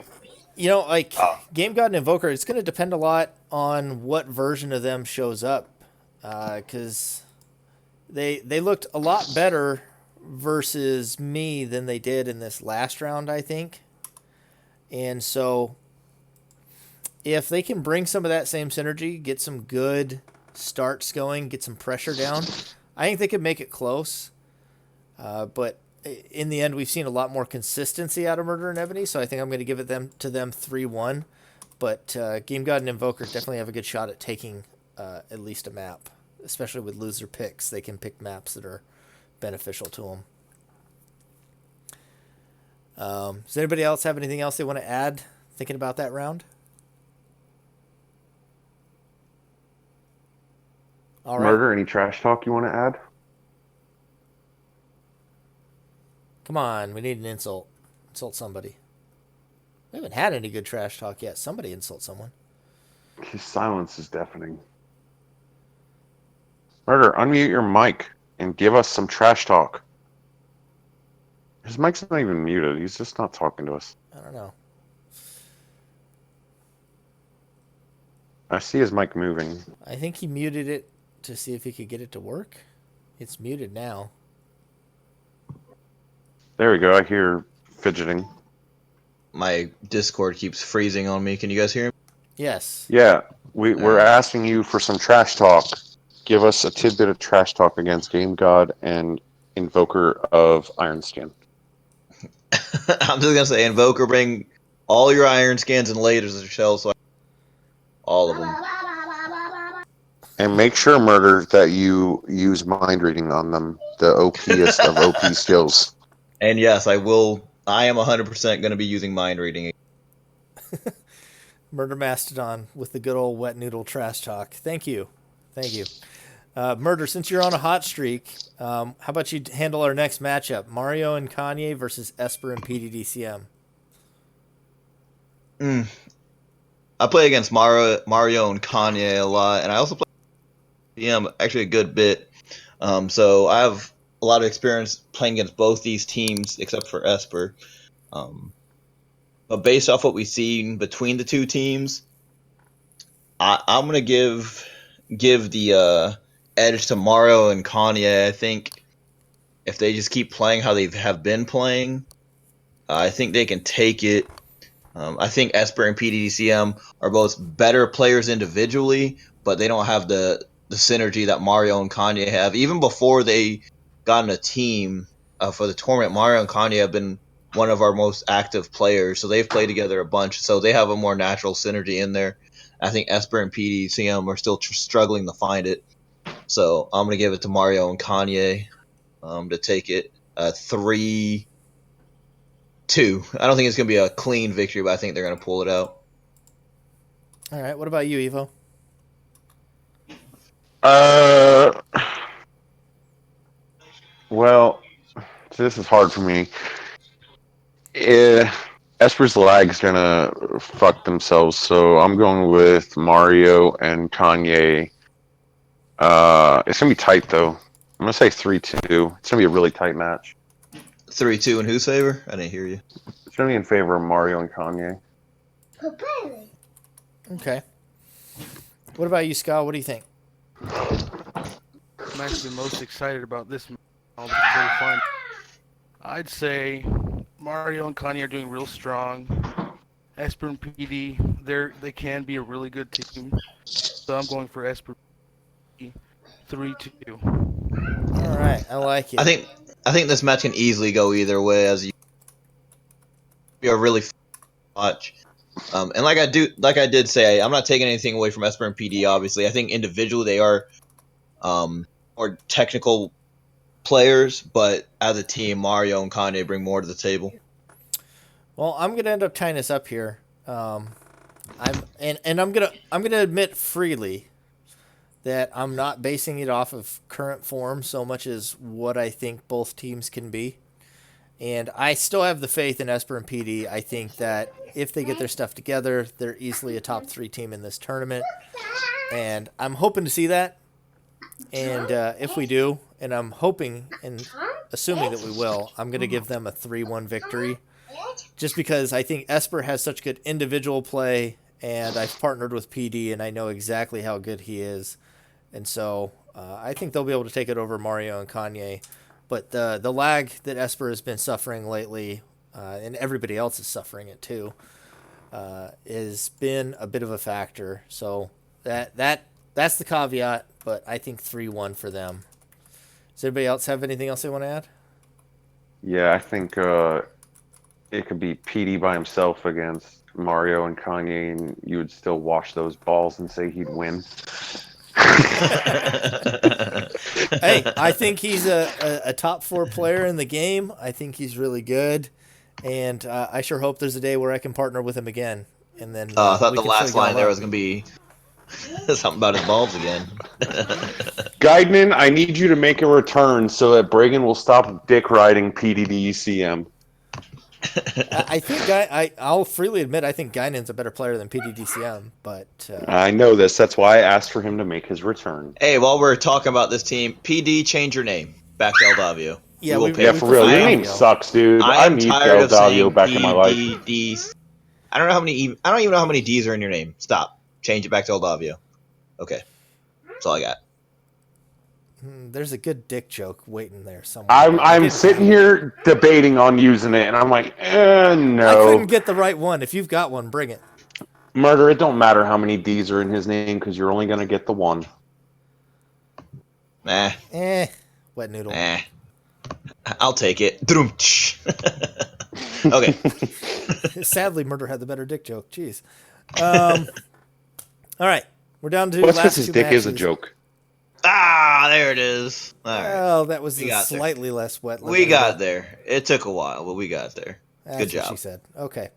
Game God and Invoker, it's going to depend a lot on what version of them shows up. Because they looked a lot better versus me than they did in this last round, I think. And so if they can bring some of that same synergy, get some good starts going, get some pressure down, I think they could make it close. But in the end, we've seen a lot more consistency out of Murder and Ebony, so I think I'm going to give it to them 3-1. But Game God and Invoker definitely have a good shot at taking at least a map, especially with loser picks. They can pick maps that are beneficial to them. Does anybody else have anything else they want to add thinking about that round? All right. Murder, any trash talk you want to add? Come on, we need an insult. Insult somebody. We haven't had any good trash talk yet. Somebody insult someone. His silence is deafening. Murder, unmute your mic and give us some trash talk. His mic's not even muted. He's just not talking to us. I don't know. I see his mic moving. I think he muted it to see if he could get it to work. It's muted now. There we go. I hear fidgeting. My Discord keeps freezing on me. Can you guys hear me? Yes. Yeah, we're asking you for some trash talk. Give us a tidbit of trash talk against Game God and Invoker of Iron Skin. I'm just gonna say, Invoker, bring all your iron skins and lasers as shells, so all of them. And make sure, Murder, that you use mind reading on them, the OPest of OP skills. And yes, I will. I am 100% going to be using mind reading. Murder Mastodon with the good old wet noodle trash talk. Thank you. Thank you. Murder, since you're on a hot streak, how about you handle our next matchup? Mario and Kanye versus Esper and PDDCM. I play against Mario and Kanye a lot, and I also play DM actually a good bit. So I have a lot of experience playing against both these teams, except for Esper. But based off what we've seen between the two teams, I'm gonna give the edge to Mario and Kanye. I think if they just keep playing how they have been playing, I think they can take it. I think Esper and PDDCM are both better players individually, but they don't have the synergy that Mario and Kanye have. Even before they got in a team for the tournament, Mario and Kanye have been one of our most active players, so they've played together a bunch, so they have a more natural synergy in there. I think Esper and PDDCM are still struggling to find it, so I'm going to give it to Mario and Kanye to take it 3-2. I don't think it's going to be a clean victory, but I think they're going to pull it out. All right. What about you, Evo? Well, so this is hard for me. Esper's lag's gonna fuck themselves, so I'm going with Mario and Kanye. It's gonna be tight though. I'm gonna say 3-2. It's gonna be a really tight match. 3-2 in whose favor? I didn't hear you. It's gonna be in favor of Mario and Kanye. Okay. What about you, Scott? What do you think? I'm actually most excited about this quarterfinal. I'd say Mario and Kanye are doing real strong. Esper and PD, they can be a really good team. So I'm going for Esper 3-2. All right, I like it. I think this match can easily go either way, as you are really watch. And like I did say, I'm not taking anything away from Esper and PD. Obviously, I think individually they are more technical players, but as a team, Mario and Kanye bring more to the table. Well, I'm gonna end up tying this up here. I'm gonna admit freely that I'm not basing it off of current form so much as what I think both teams can be. And I still have the faith in Esper and PD. I think that if they get their stuff together, they're easily a top 3 team in this tournament. And I'm hoping to see that. And if we do, and I'm hoping and assuming that we will, I'm going to give them a 3-1 victory. Just because I think Esper has such good individual play, and I've partnered with PD, and I know exactly how good he is. And so I think they'll be able to take it over Mario and Kanye. But the lag that Esper has been suffering lately, and everybody else is suffering it too, has been a bit of a factor. So that's the caveat, but I think 3-1 for them. Does anybody else have anything else they want to add? Yeah, I think it could be PD by himself against Mario and Kanye, and you would still wash those balls and say he'd win. Hey, I think he's a top 4 player in the game. I think he's really good, and I sure hope there's a day where I can partner with him again. And then I thought the last line there was going to be something about his balls again. Guidman, I need you to make a return so that Bregan will stop dick riding PDDCM. I think I'll freely admit I think Guinan's a better player than PDDCM, but I know this. That's why I asked for him to make his return. Hey, while we're talking about this team, PD, change your name back to Eldavio. Yeah, yeah, for real. Your name sucks, dude. I need Eldavio back in my life. I don't even know how many D's are in your name. Stop. Change it back to Eldavio. Okay, that's all I got. There's a good dick joke waiting there somewhere. I'm sitting here debating on using it, and I'm like, no. I couldn't get the right one. If you've got one, bring it. Murder, it don't matter how many D's are in his name because you're only going to get the one. Wet noodle. I'll take it. Okay. Sadly, Murder had the better dick joke. Jeez. All right. We're down to that's last because his two dick matches. is a joke. There it is. All right. Well, that was slightly less wet. We got there. It took a while, but we got there. Good job. What she said. Okay.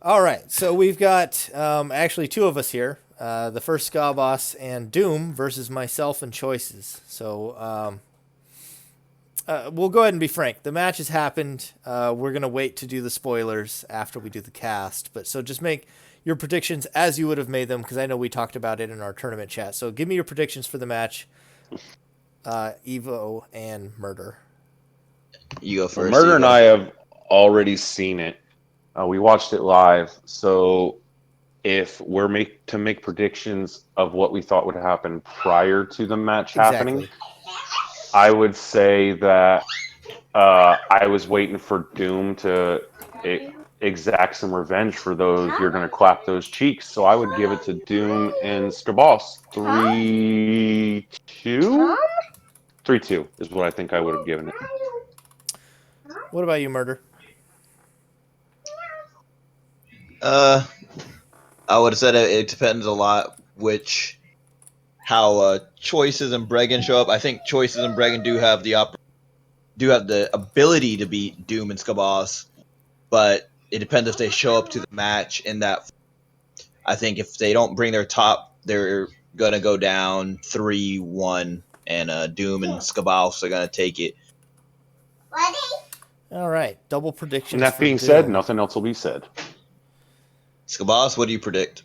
All right. So we've got actually 2 of us here. The first SkaBoss and Doom versus myself and Choices. So we'll go ahead and be frank. The match has happened. We're going to wait to do the spoilers after we do the cast. But so just make your predictions as you would have made them, because I know we talked about it in our tournament chat. So give me your predictions for the match. Evo and Murder. You go Well, first. Murder Evo. and I have already seen it. We watched it live. So if we're to make predictions of what we thought would happen prior to the match happening, Exactly. I would say that I was waiting for Doom to exact some revenge for those. You're going to clap those cheeks. So I would give it to Doom and SkaBoss 3-2. 3-2 is what I think I would have given it. What about you, Murder? I would have said it depends a lot how Choices and Bregan show up. I think Choices and Bregan do have the ability to beat Doom and SkaBoss, but it depends if they show up to the match in that. I think if they don't bring their top, they're gonna go down 3-1, and Doom and SkaBoss are gonna take it. All right. Double And predictions that for being said, Doom. nothing else will be said. SkaBoss, what do you predict?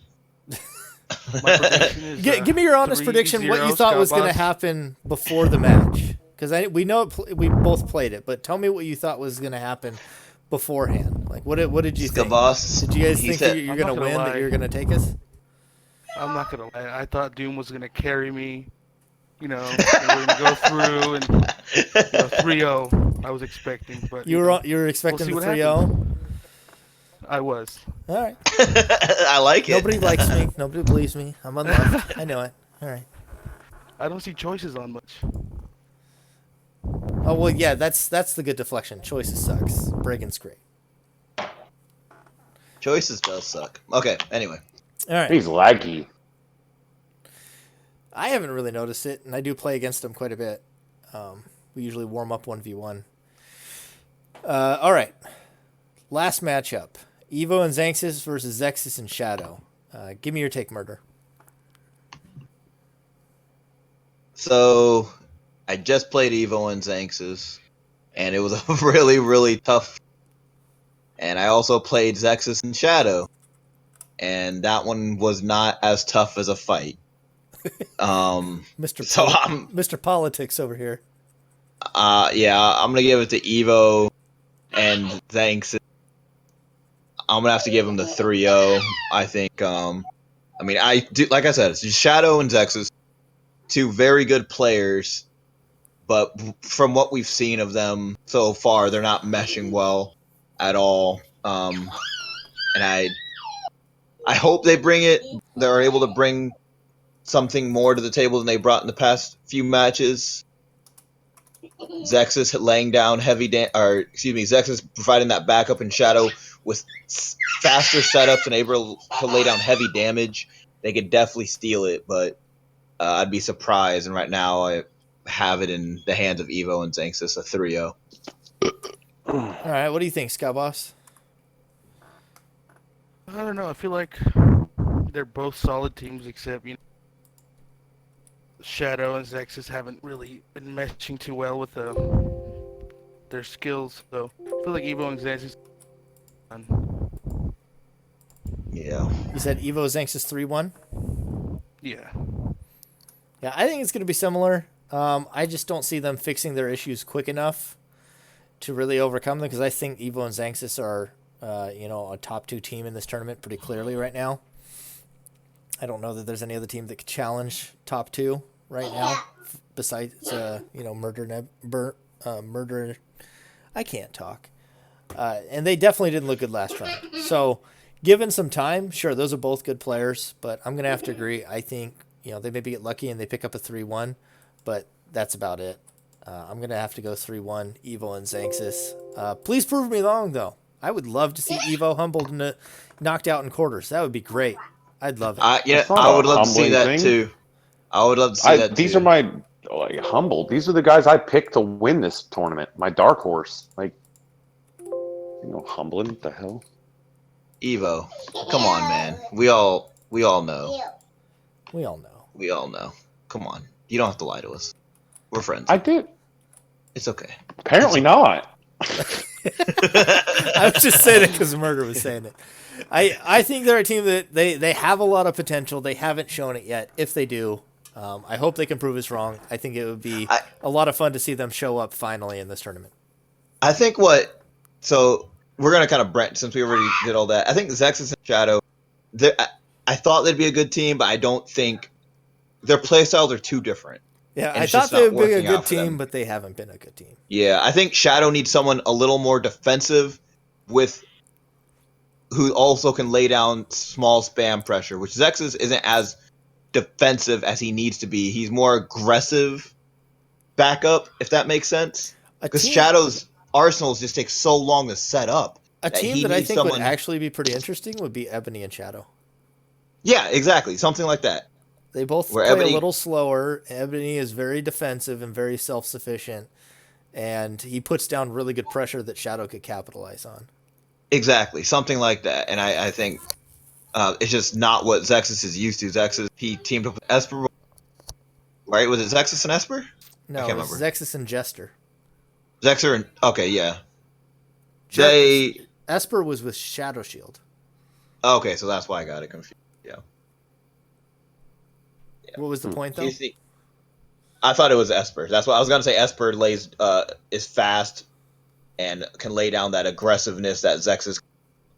My prediction is Give me your honest prediction. What you thought was going to happen before the match? Because we know we both played it, but tell me what you thought was going to happen beforehand. Like, what did you think? SkaBoss, Did you guys he think said- that you're I'm going not to gonna win? That lie. you're going to take us? I'm not gonna lie. I thought Doom was gonna carry me. And we're gonna go through and 3-0. I was expecting, but You were expecting we'll the see 3-0? I was. All right. I like it. Nobody likes me. Nobody believes me. I'm unloved. I know it. All right. I don't see choices on much. Oh well, yeah. That's the good deflection. Choices sucks. Bregan's great. Choices does suck. Okay, anyway. All right. He's laggy. I haven't really noticed it, and I do play against him quite a bit. We usually warm up 1v1. All right. Last matchup. Evo and Xanxus versus Zexus and Shadow. Give me your take, Murder. So, I just played Evo and Xanxus, and it was a really, really tough. And I also played Zexus and Shadow, and that one was not as tough as a fight. Mr. Politics over here. I'm gonna give it to Evo and Xanxus. I'm gonna have to give him the 3-0. I think. I do. Like I said, it's Shadow and Zexus, two very good players, but from what we've seen of them so far, they're not meshing well at all. And I hope they bring it. They're able to bring something more to the table than they brought in the past few matches. Zexus laying down Zexus providing that backup in Shadow with faster setups and able to lay down heavy damage. They could definitely steal it, but I'd be surprised. And right now, I have it in the hands of Evo and Zexus, a 3-0. All right. What do you think, SkaBoss? I don't know. I feel like they're both solid teams, except Shadow and Zexus haven't really been meshing too well with their skills. So I feel like Evo and Xanxus. Yeah. You said Evo Xanxus 3-1? Yeah. Yeah, I think it's going to be similar. I just don't see them fixing their issues quick enough to really overcome them, because I think Evo and Xanxus are, a top 2 team in this tournament pretty clearly right now. I don't know that there's any other team that could challenge top 2 right now besides, Murder. I can't talk. And they definitely didn't look good last round. So, given some time, sure, those are both good players, but I'm going to have to agree. I think, they maybe get lucky and they pick up a 3-1, but that's about it. I'm going to have to go 3-1, Evo and Xanxus. Please prove me wrong, though. I would love to see Evo humbled and knocked out in quarters. That would be great. I'd love it. I would love to see that too. I would love to see that too. These are my humble. These are the guys I picked to win this tournament. My dark horse. Humbling. What the hell? Evo, come on, man. We all know. We all know. We all know. Come on. You don't have to lie to us. We're friends. I did. It's okay. Apparently not. I was just saying it because Murder was saying it. I think they're a team that they have a lot of potential. They haven't shown it yet. If they do, I hope they can prove us wrong. I think it would be a lot of fun to see them show up finally in this tournament. I think so we're going to kind of since we already did all that. I think Zexus and Shadow, I thought they'd be a good team, but I don't think their playstyles are too different. Yeah, I thought they would be a good team, but they haven't been a good team. Yeah, I think Shadow needs someone a little more defensive who also can lay down small spam pressure, which Zexus isn't as defensive as he needs to be. He's more aggressive backup, if that makes sense. Because Shadow's arsenals just take so long to set up. A team that I think would actually be pretty interesting would be Ebony and Shadow. Yeah, exactly. Something like that. They both play a little slower. Ebony is very defensive and very self-sufficient, and he puts down really good pressure that Shadow could capitalize on. Exactly, something like that. And I think it's just not what Zexus is used to. Zexus, he teamed up with Esper, right? Was it Zexus and Esper? No, it was Zexus and Jester. Okay, yeah. Esper was with Shadow Shield. Okay, so that's why I got it confused. Yeah. What was the point, though? I thought it was Esper. That's what I was going to say. Esper is fast and can lay down that aggressiveness that Zexus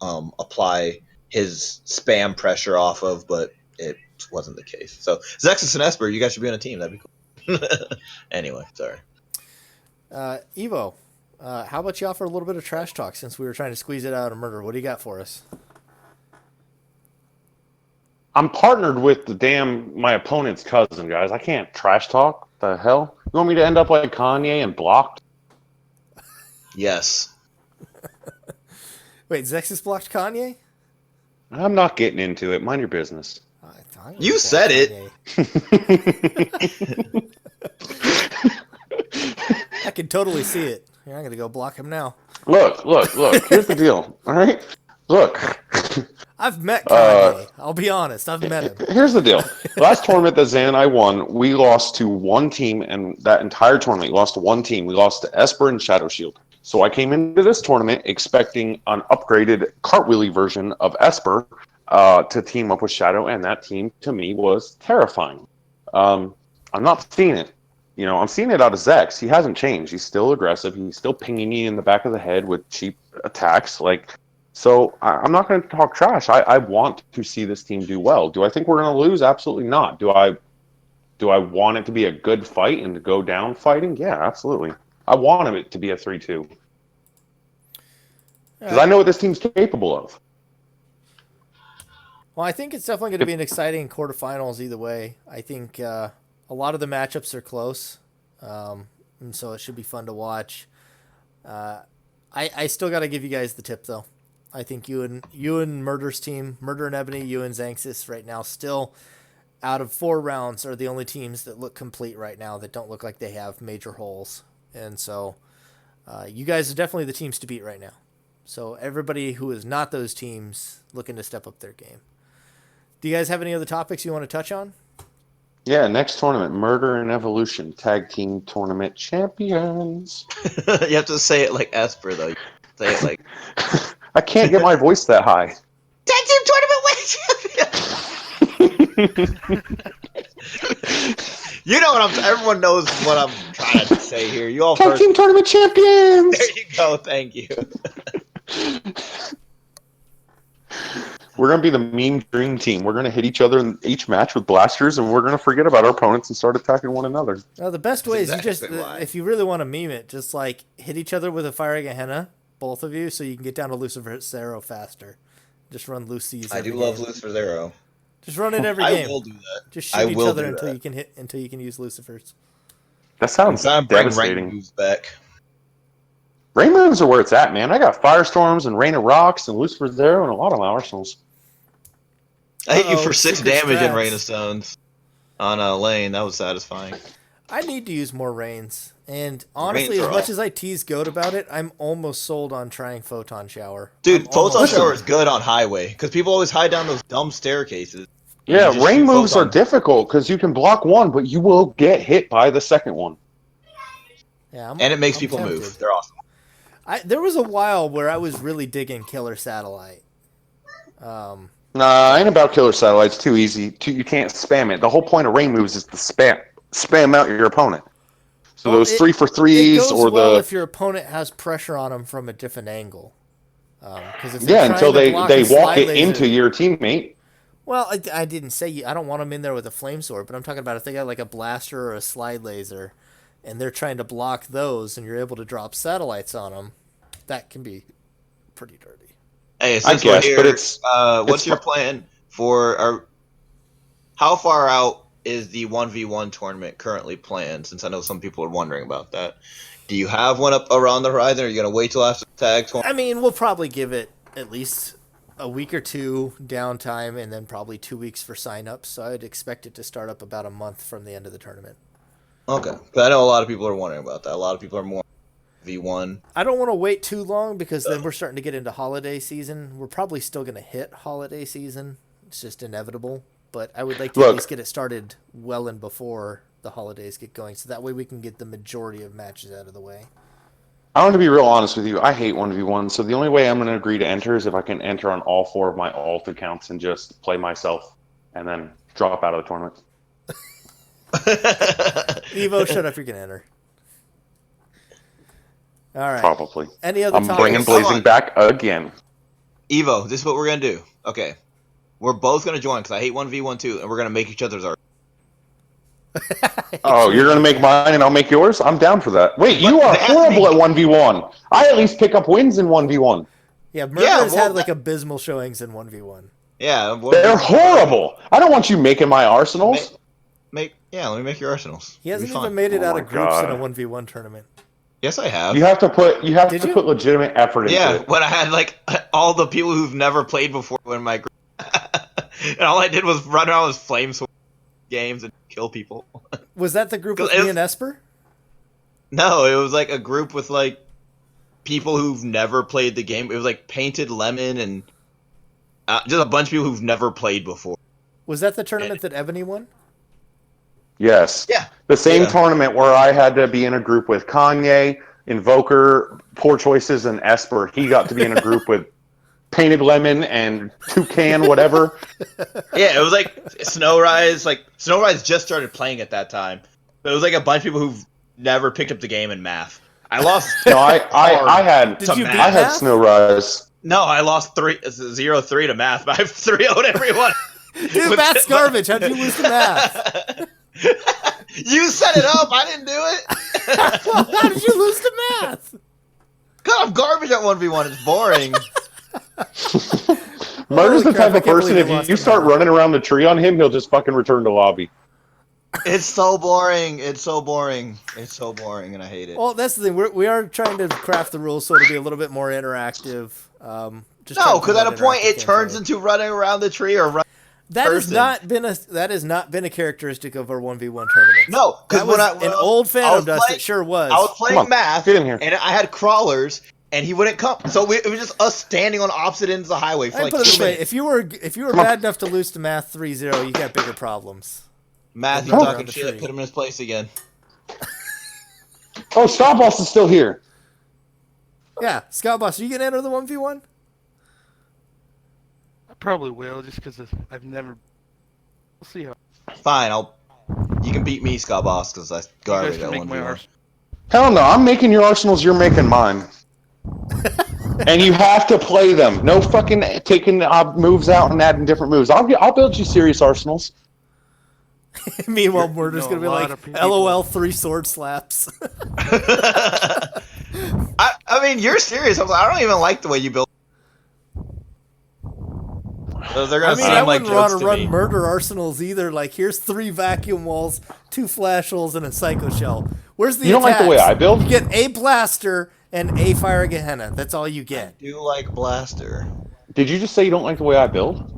apply his spam pressure off of, but it wasn't the case. So Zexus and Esper, you guys should be on a team. That'd be cool. Anyway, sorry. Evo, how about you offer a little bit of trash talk since we were trying to squeeze it out of Murder? What do you got for us? I'm partnered with my opponent's cousin, guys. I can't trash talk. The hell? You want me to end up like Kanye and blocked? Yes. Wait, Zexus blocked Kanye? I'm not getting into it. Mind your business. You said it. I can totally see it. Here, I'm going to go block him now. Look. Here's the deal. All right? Look. I've met Kanye. I'll be honest. I've met him. Here's the deal. Last tournament that Zan and I won, we lost to one team, and that entire tournament, we lost to one team. We lost to Esper and Shadow Shield. So I came into this tournament expecting an upgraded cartwheelie version of Esper to team up with Shadow, and that team, to me, was terrifying. I'm not seeing it. I'm seeing it out of Zex. He hasn't changed. He's still aggressive. He's still pinging me in the back of the head with cheap attacks. So I'm not going to talk trash. I want to see this team do well. Do I think we're going to lose? Absolutely not. Do I want it to be a good fight and to go down fighting? Yeah, absolutely. I want it to be a 3-2. Because I know what this team's capable of. Well, I think it's definitely going to be an exciting quarterfinals either way. I think a lot of the matchups are close, and so it should be fun to watch. I still got to give you guys the tip, though. I think you and Murder's team, Murder and Ebony, you and Xanxus right now, still out of 4 rounds, are the only teams that look complete right now that don't look like they have major holes. And so you guys are definitely the teams to beat right now. So everybody who is not those teams looking to step up their game. Do you guys have any other topics you want to touch on? Yeah, next tournament, Murder and Evolution Tag Team Tournament Champions. You have to say it like Esper, though. Say it like... I can't get my voice that high. Tag Team Tournament winning champion! You know what everyone knows what I'm trying to say here. You all Tag Team Tournament Champions! There you go, thank you. We're going to be the mean dream team. We're going to hit each other in each match with blasters, and we're going to forget about our opponents and start attacking one another. Well, the best way is if you really want to meme it, just hit each other with a fire Gehenna, both of you, so you can get down to Lucifer Zero faster. Just run Lucy's. I do love Lucifer Zero. Just run it every game. I will do that. Just shoot each other until you can use Lucifer's. That sounds devastating. Rain moves back. Rain moves are where it's at, man. I got Firestorms and Rain of Rocks and Lucifer Zero and a lot of my arsenals. I hit you for 6 damage in Rain of Stones on a lane. That was satisfying. I need to use more Rains. And honestly, as much as I tease Goat about it, I'm almost sold on trying Photon Shower. Dude, Photon Shower is good on highway because people always hide down those dumb staircases. Yeah, rain moves are difficult because you can block one, but you will get hit by the second one. Yeah, and it makes people move. They're awesome. There was a while where I was really digging Killer Satellite. Nah, ain't about killer satellites. Too easy. You can't spam it. The whole point of rain moves is to spam out your opponent. So Well, those 3 for it 3s goes or well the if your opponent has pressure on them from a different angle. Because if they're yeah, until trying to block they a walk slide it laser, into your teammate. well, I didn't say I don't want them in there with a flame sword, but I'm talking about if they got like a blaster or a slide laser, and they're trying to block those, and you're able to drop satellites on them, that can be pretty dirty. Hey, I since we're guess, but here, it's what's your plan for? How far out is the 1v1 tournament currently planned? Since I know some people are wondering about that. Do you have one up around the horizon, or are you gonna wait till after the tag tournament? I mean, we'll probably give it at least a week or two downtime, and then probably 2 weeks for signups. So I'd expect it to start up about a month from the end of the tournament. Okay, because I know a lot of people are wondering about that. A lot of people are more V1. I don't want to wait too long because then we're starting to get into holiday season. We're probably still going to hit holiday season. It's just inevitable. But I would like to at least get it started well and before the holidays get going, so that way we can get the majority of matches out of the way. I want to be real honest with you. I hate 1v1, so the only way I'm going to agree to enter is if I can enter on all 4 of my alt accounts and just play myself and then drop out of the tournament. Evo, shut up, you're going to enter. All right. Probably. Any other I'm topics? bringing Blazing back again. Evo, this is what we're gonna do. Okay, we're both gonna join because I hate 1v1 too, and we're gonna make each other's art. Oh, you're going to make mine and I'll make yours? I'm down for that. Wait, you are horrible at 1v1. I at least pick up wins in 1v1. Yeah, Murder's had like abysmal showings in 1v1. Yeah, they're horrible. I don't want you making my arsenals. Let me make your arsenals. He hasn't even made it out of groups in a 1v1 tournament. Yes, I have. You have to put put legitimate effort into it. Yeah, when I had like all the people who've never played before in my group, and all I did was run around with flame sword games and kill people. Was that the group with me and Esper? No, it was like a group with like people who've never played the game. It was like Painted Lemon and just a bunch of people who've never played before. Was that the tournament that Ebony won? Yes. Yeah. The same tournament where I had to be in a group with Kanye, Invoker, Poor Choices, and Esper. He got to be in a group with Painted Lemon and Toucan, whatever. Yeah, it was like Snowrise. Like Snowrise just started playing at that time, but it was like a bunch of people who've never picked up the game in math. I lost. No, I had Snowrise. No, I lost 0-3 to math, but I've 3-0'd everyone. Dude, math's garbage. How'd you lose to math? You set it up. I didn't do it. Well, how did you lose to math? Cause I'm garbage at 1v1. It's boring. Murder's the type of person, if you start running around the tree on him, he'll just fucking return to lobby. It's so boring. It's so boring. It's so boring, and I hate it. Well, that's the thing. We are trying to craft the rules so it'll be a little bit more interactive. No, because at a point it turns into running around the tree or running. That has not been a characteristic of our 1v1 tournaments. No, because when an old Phantom Dust, it sure was. I was playing math, get in here. And I had crawlers, and he wouldn't come. So it was just us standing on opposite ends of the highway for like 2 minutes. If you were bad enough to lose to Math 3-0, you got bigger problems. Math, you talking shit. Put him in his place again. Oh, SkaBoss is still here. Yeah, SkaBoss, are you gonna enter the 1v1? I probably will, just because I've never. We'll see how. Fine, you can beat me, SkaBoss, because I garbage at 1v1. Hell no, I'm making your arsenals, you're making mine. And you have to play them. No fucking taking moves out and adding different moves. I'll build you serious arsenals. Meanwhile, Murder's gonna be like, LOL, 3 sword slaps. I mean, you're serious. I don't even like the way you build. They're gonna I wouldn't want to run Murder arsenals either. Like, here's 3 vacuum walls, 2 flash holes, and a psycho shell. Where's the You don't attacks? like the way I build? You get a blaster and a fire Gehenna. That's all you get. I do like blaster. Did you just say you don't like the way I build?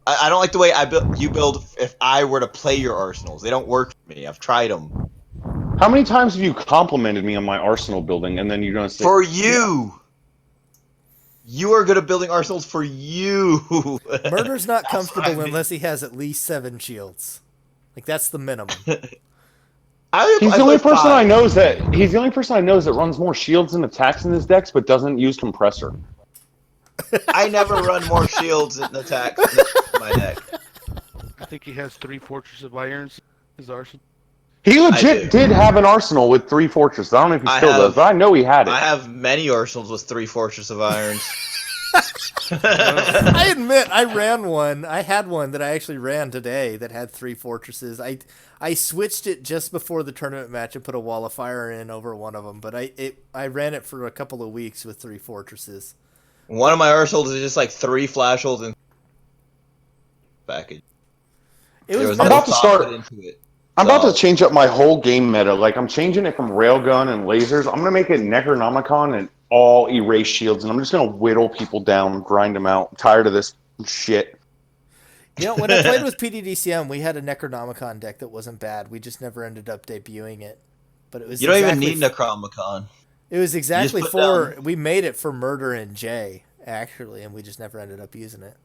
I don't like the way you build. If I were to play your arsenals, they don't work for me. I've tried them. How many times have you complimented me on my arsenal building, and then you're gonna say for you? You are good at building arsenals for you. Murder's not comfortable unless he has at least 7 shields. Like, that's the minimum. He's the only person I know that runs more shields and attacks in his decks, but doesn't use compressor. I never run more shields in attack than my deck. I think he has 3 Fortress of Irons. His arsenal. He legit did have an arsenal with 3 fortresses. I don't know if he still does, but I know he had it. I have many arsenals with 3 Fortress of Irons. I admit, I ran one. I had one that I actually ran today that had 3 fortresses. I switched it just before the tournament match and put a wall of fire in over one of them, but I ran it for a couple of weeks with 3 fortresses. One of my arsenals is just like 3 flash holes and package. I'm about to start. I'm about to change up my whole game meta. Like, I'm changing it from railgun and lasers. I'm going to make it Necronomicon and all erase shields, and I'm just going to whittle people down, grind them out. I'm tired of this shit. You know, when I played with PDDCM, we had a Necronomicon deck that wasn't bad. We just never ended up debuting it. But it was. You don't even need Necronomicon. It was exactly for. We made it for Murder and J, actually, and we just never ended up using it.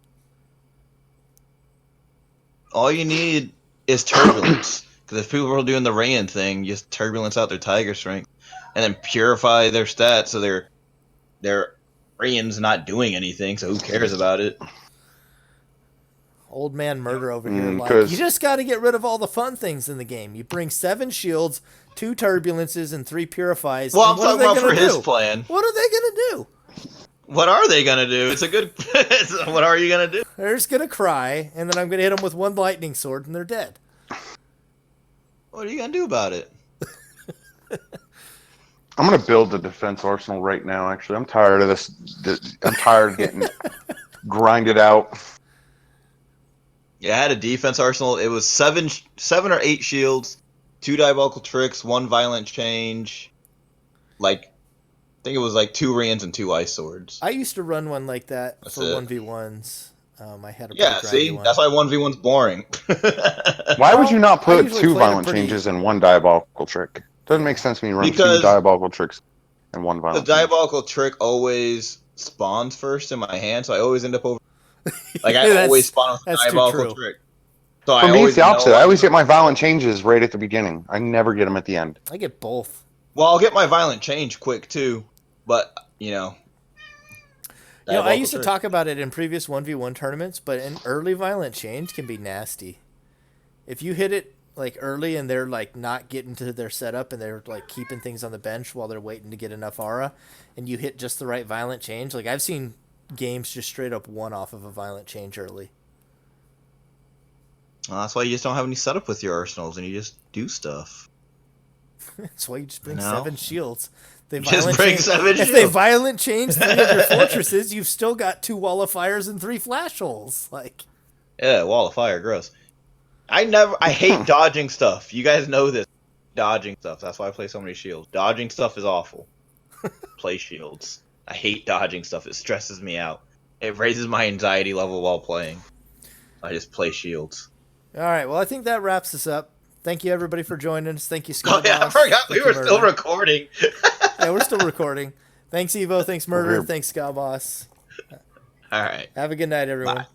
All you need is Turbulence. Because if people are doing the Rain thing, just Turbulence out their Tiger Strength, and then purify their stats so their Rain's not doing anything, so who cares about it? Old man Murder over here. Like, you just got to get rid of all the fun things in the game. You bring 7 shields, 2 turbulences, and 3 purifies. Well, I'm talking about for his plan. What are they going to do? What are they going to do? It's a good... What are you going to do? They're just going to cry, and then I'm going to hit them with 1 lightning sword, and they're dead. What are you going to do about it? I'm going to build a defense arsenal right now, actually. I'm tired of this. I'm tired of getting grinded out. Yeah, I had a defense arsenal. It was 7 or 8 shields, 2 diabolical tricks, 1 violent change. Like, I think it was like 2 Rans and 2 ice swords. I used to run one like that for 1v1s. I had a see, one. That's why 1v1's boring. Why would you not put 2 violent changes and 1 diabolical trick? Doesn't make sense when you run 2 diabolical tricks and 1 violent. The diabolical trick always spawns first in my hand, so I always end up over. Like, I always spawn with a diabolical trick. So for me, it's the opposite. I always get my violent changes right at the beginning. I never get them at the end. I get both. Well, I'll get my violent change quick too, but I used to talk about it in previous 1v1 tournaments, but an early violent change can be nasty. If you hit it like early and they're like not getting to their setup and they're like keeping things on the bench while they're waiting to get enough aura, and you hit just the right violent change, like I've seen games just straight up won off of a violent change early. Well, that's why you just don't have any setup with your arsenals and you just do stuff. That's why you just bring 7 shields. If They violent change 3 of your fortresses, you've still got 2 wall of fires and 3 flash holes. Like, yeah, wall of fire, gross. I hate dodging stuff. You guys know this. Dodging stuff. That's why I play so many shields. Dodging stuff is awful. Play shields. I hate dodging stuff. It stresses me out. It raises my anxiety level while playing. I just play shields. All right. Well, I think that wraps us up. Thank you, everybody, for joining us. Thank you, SkaBoss. Oh, yeah, I forgot we were still recording. Yeah, we're still recording. Thanks, Evo. Thanks, Murder. Thanks, SkaBoss. All right. Have a good night, everyone. Bye.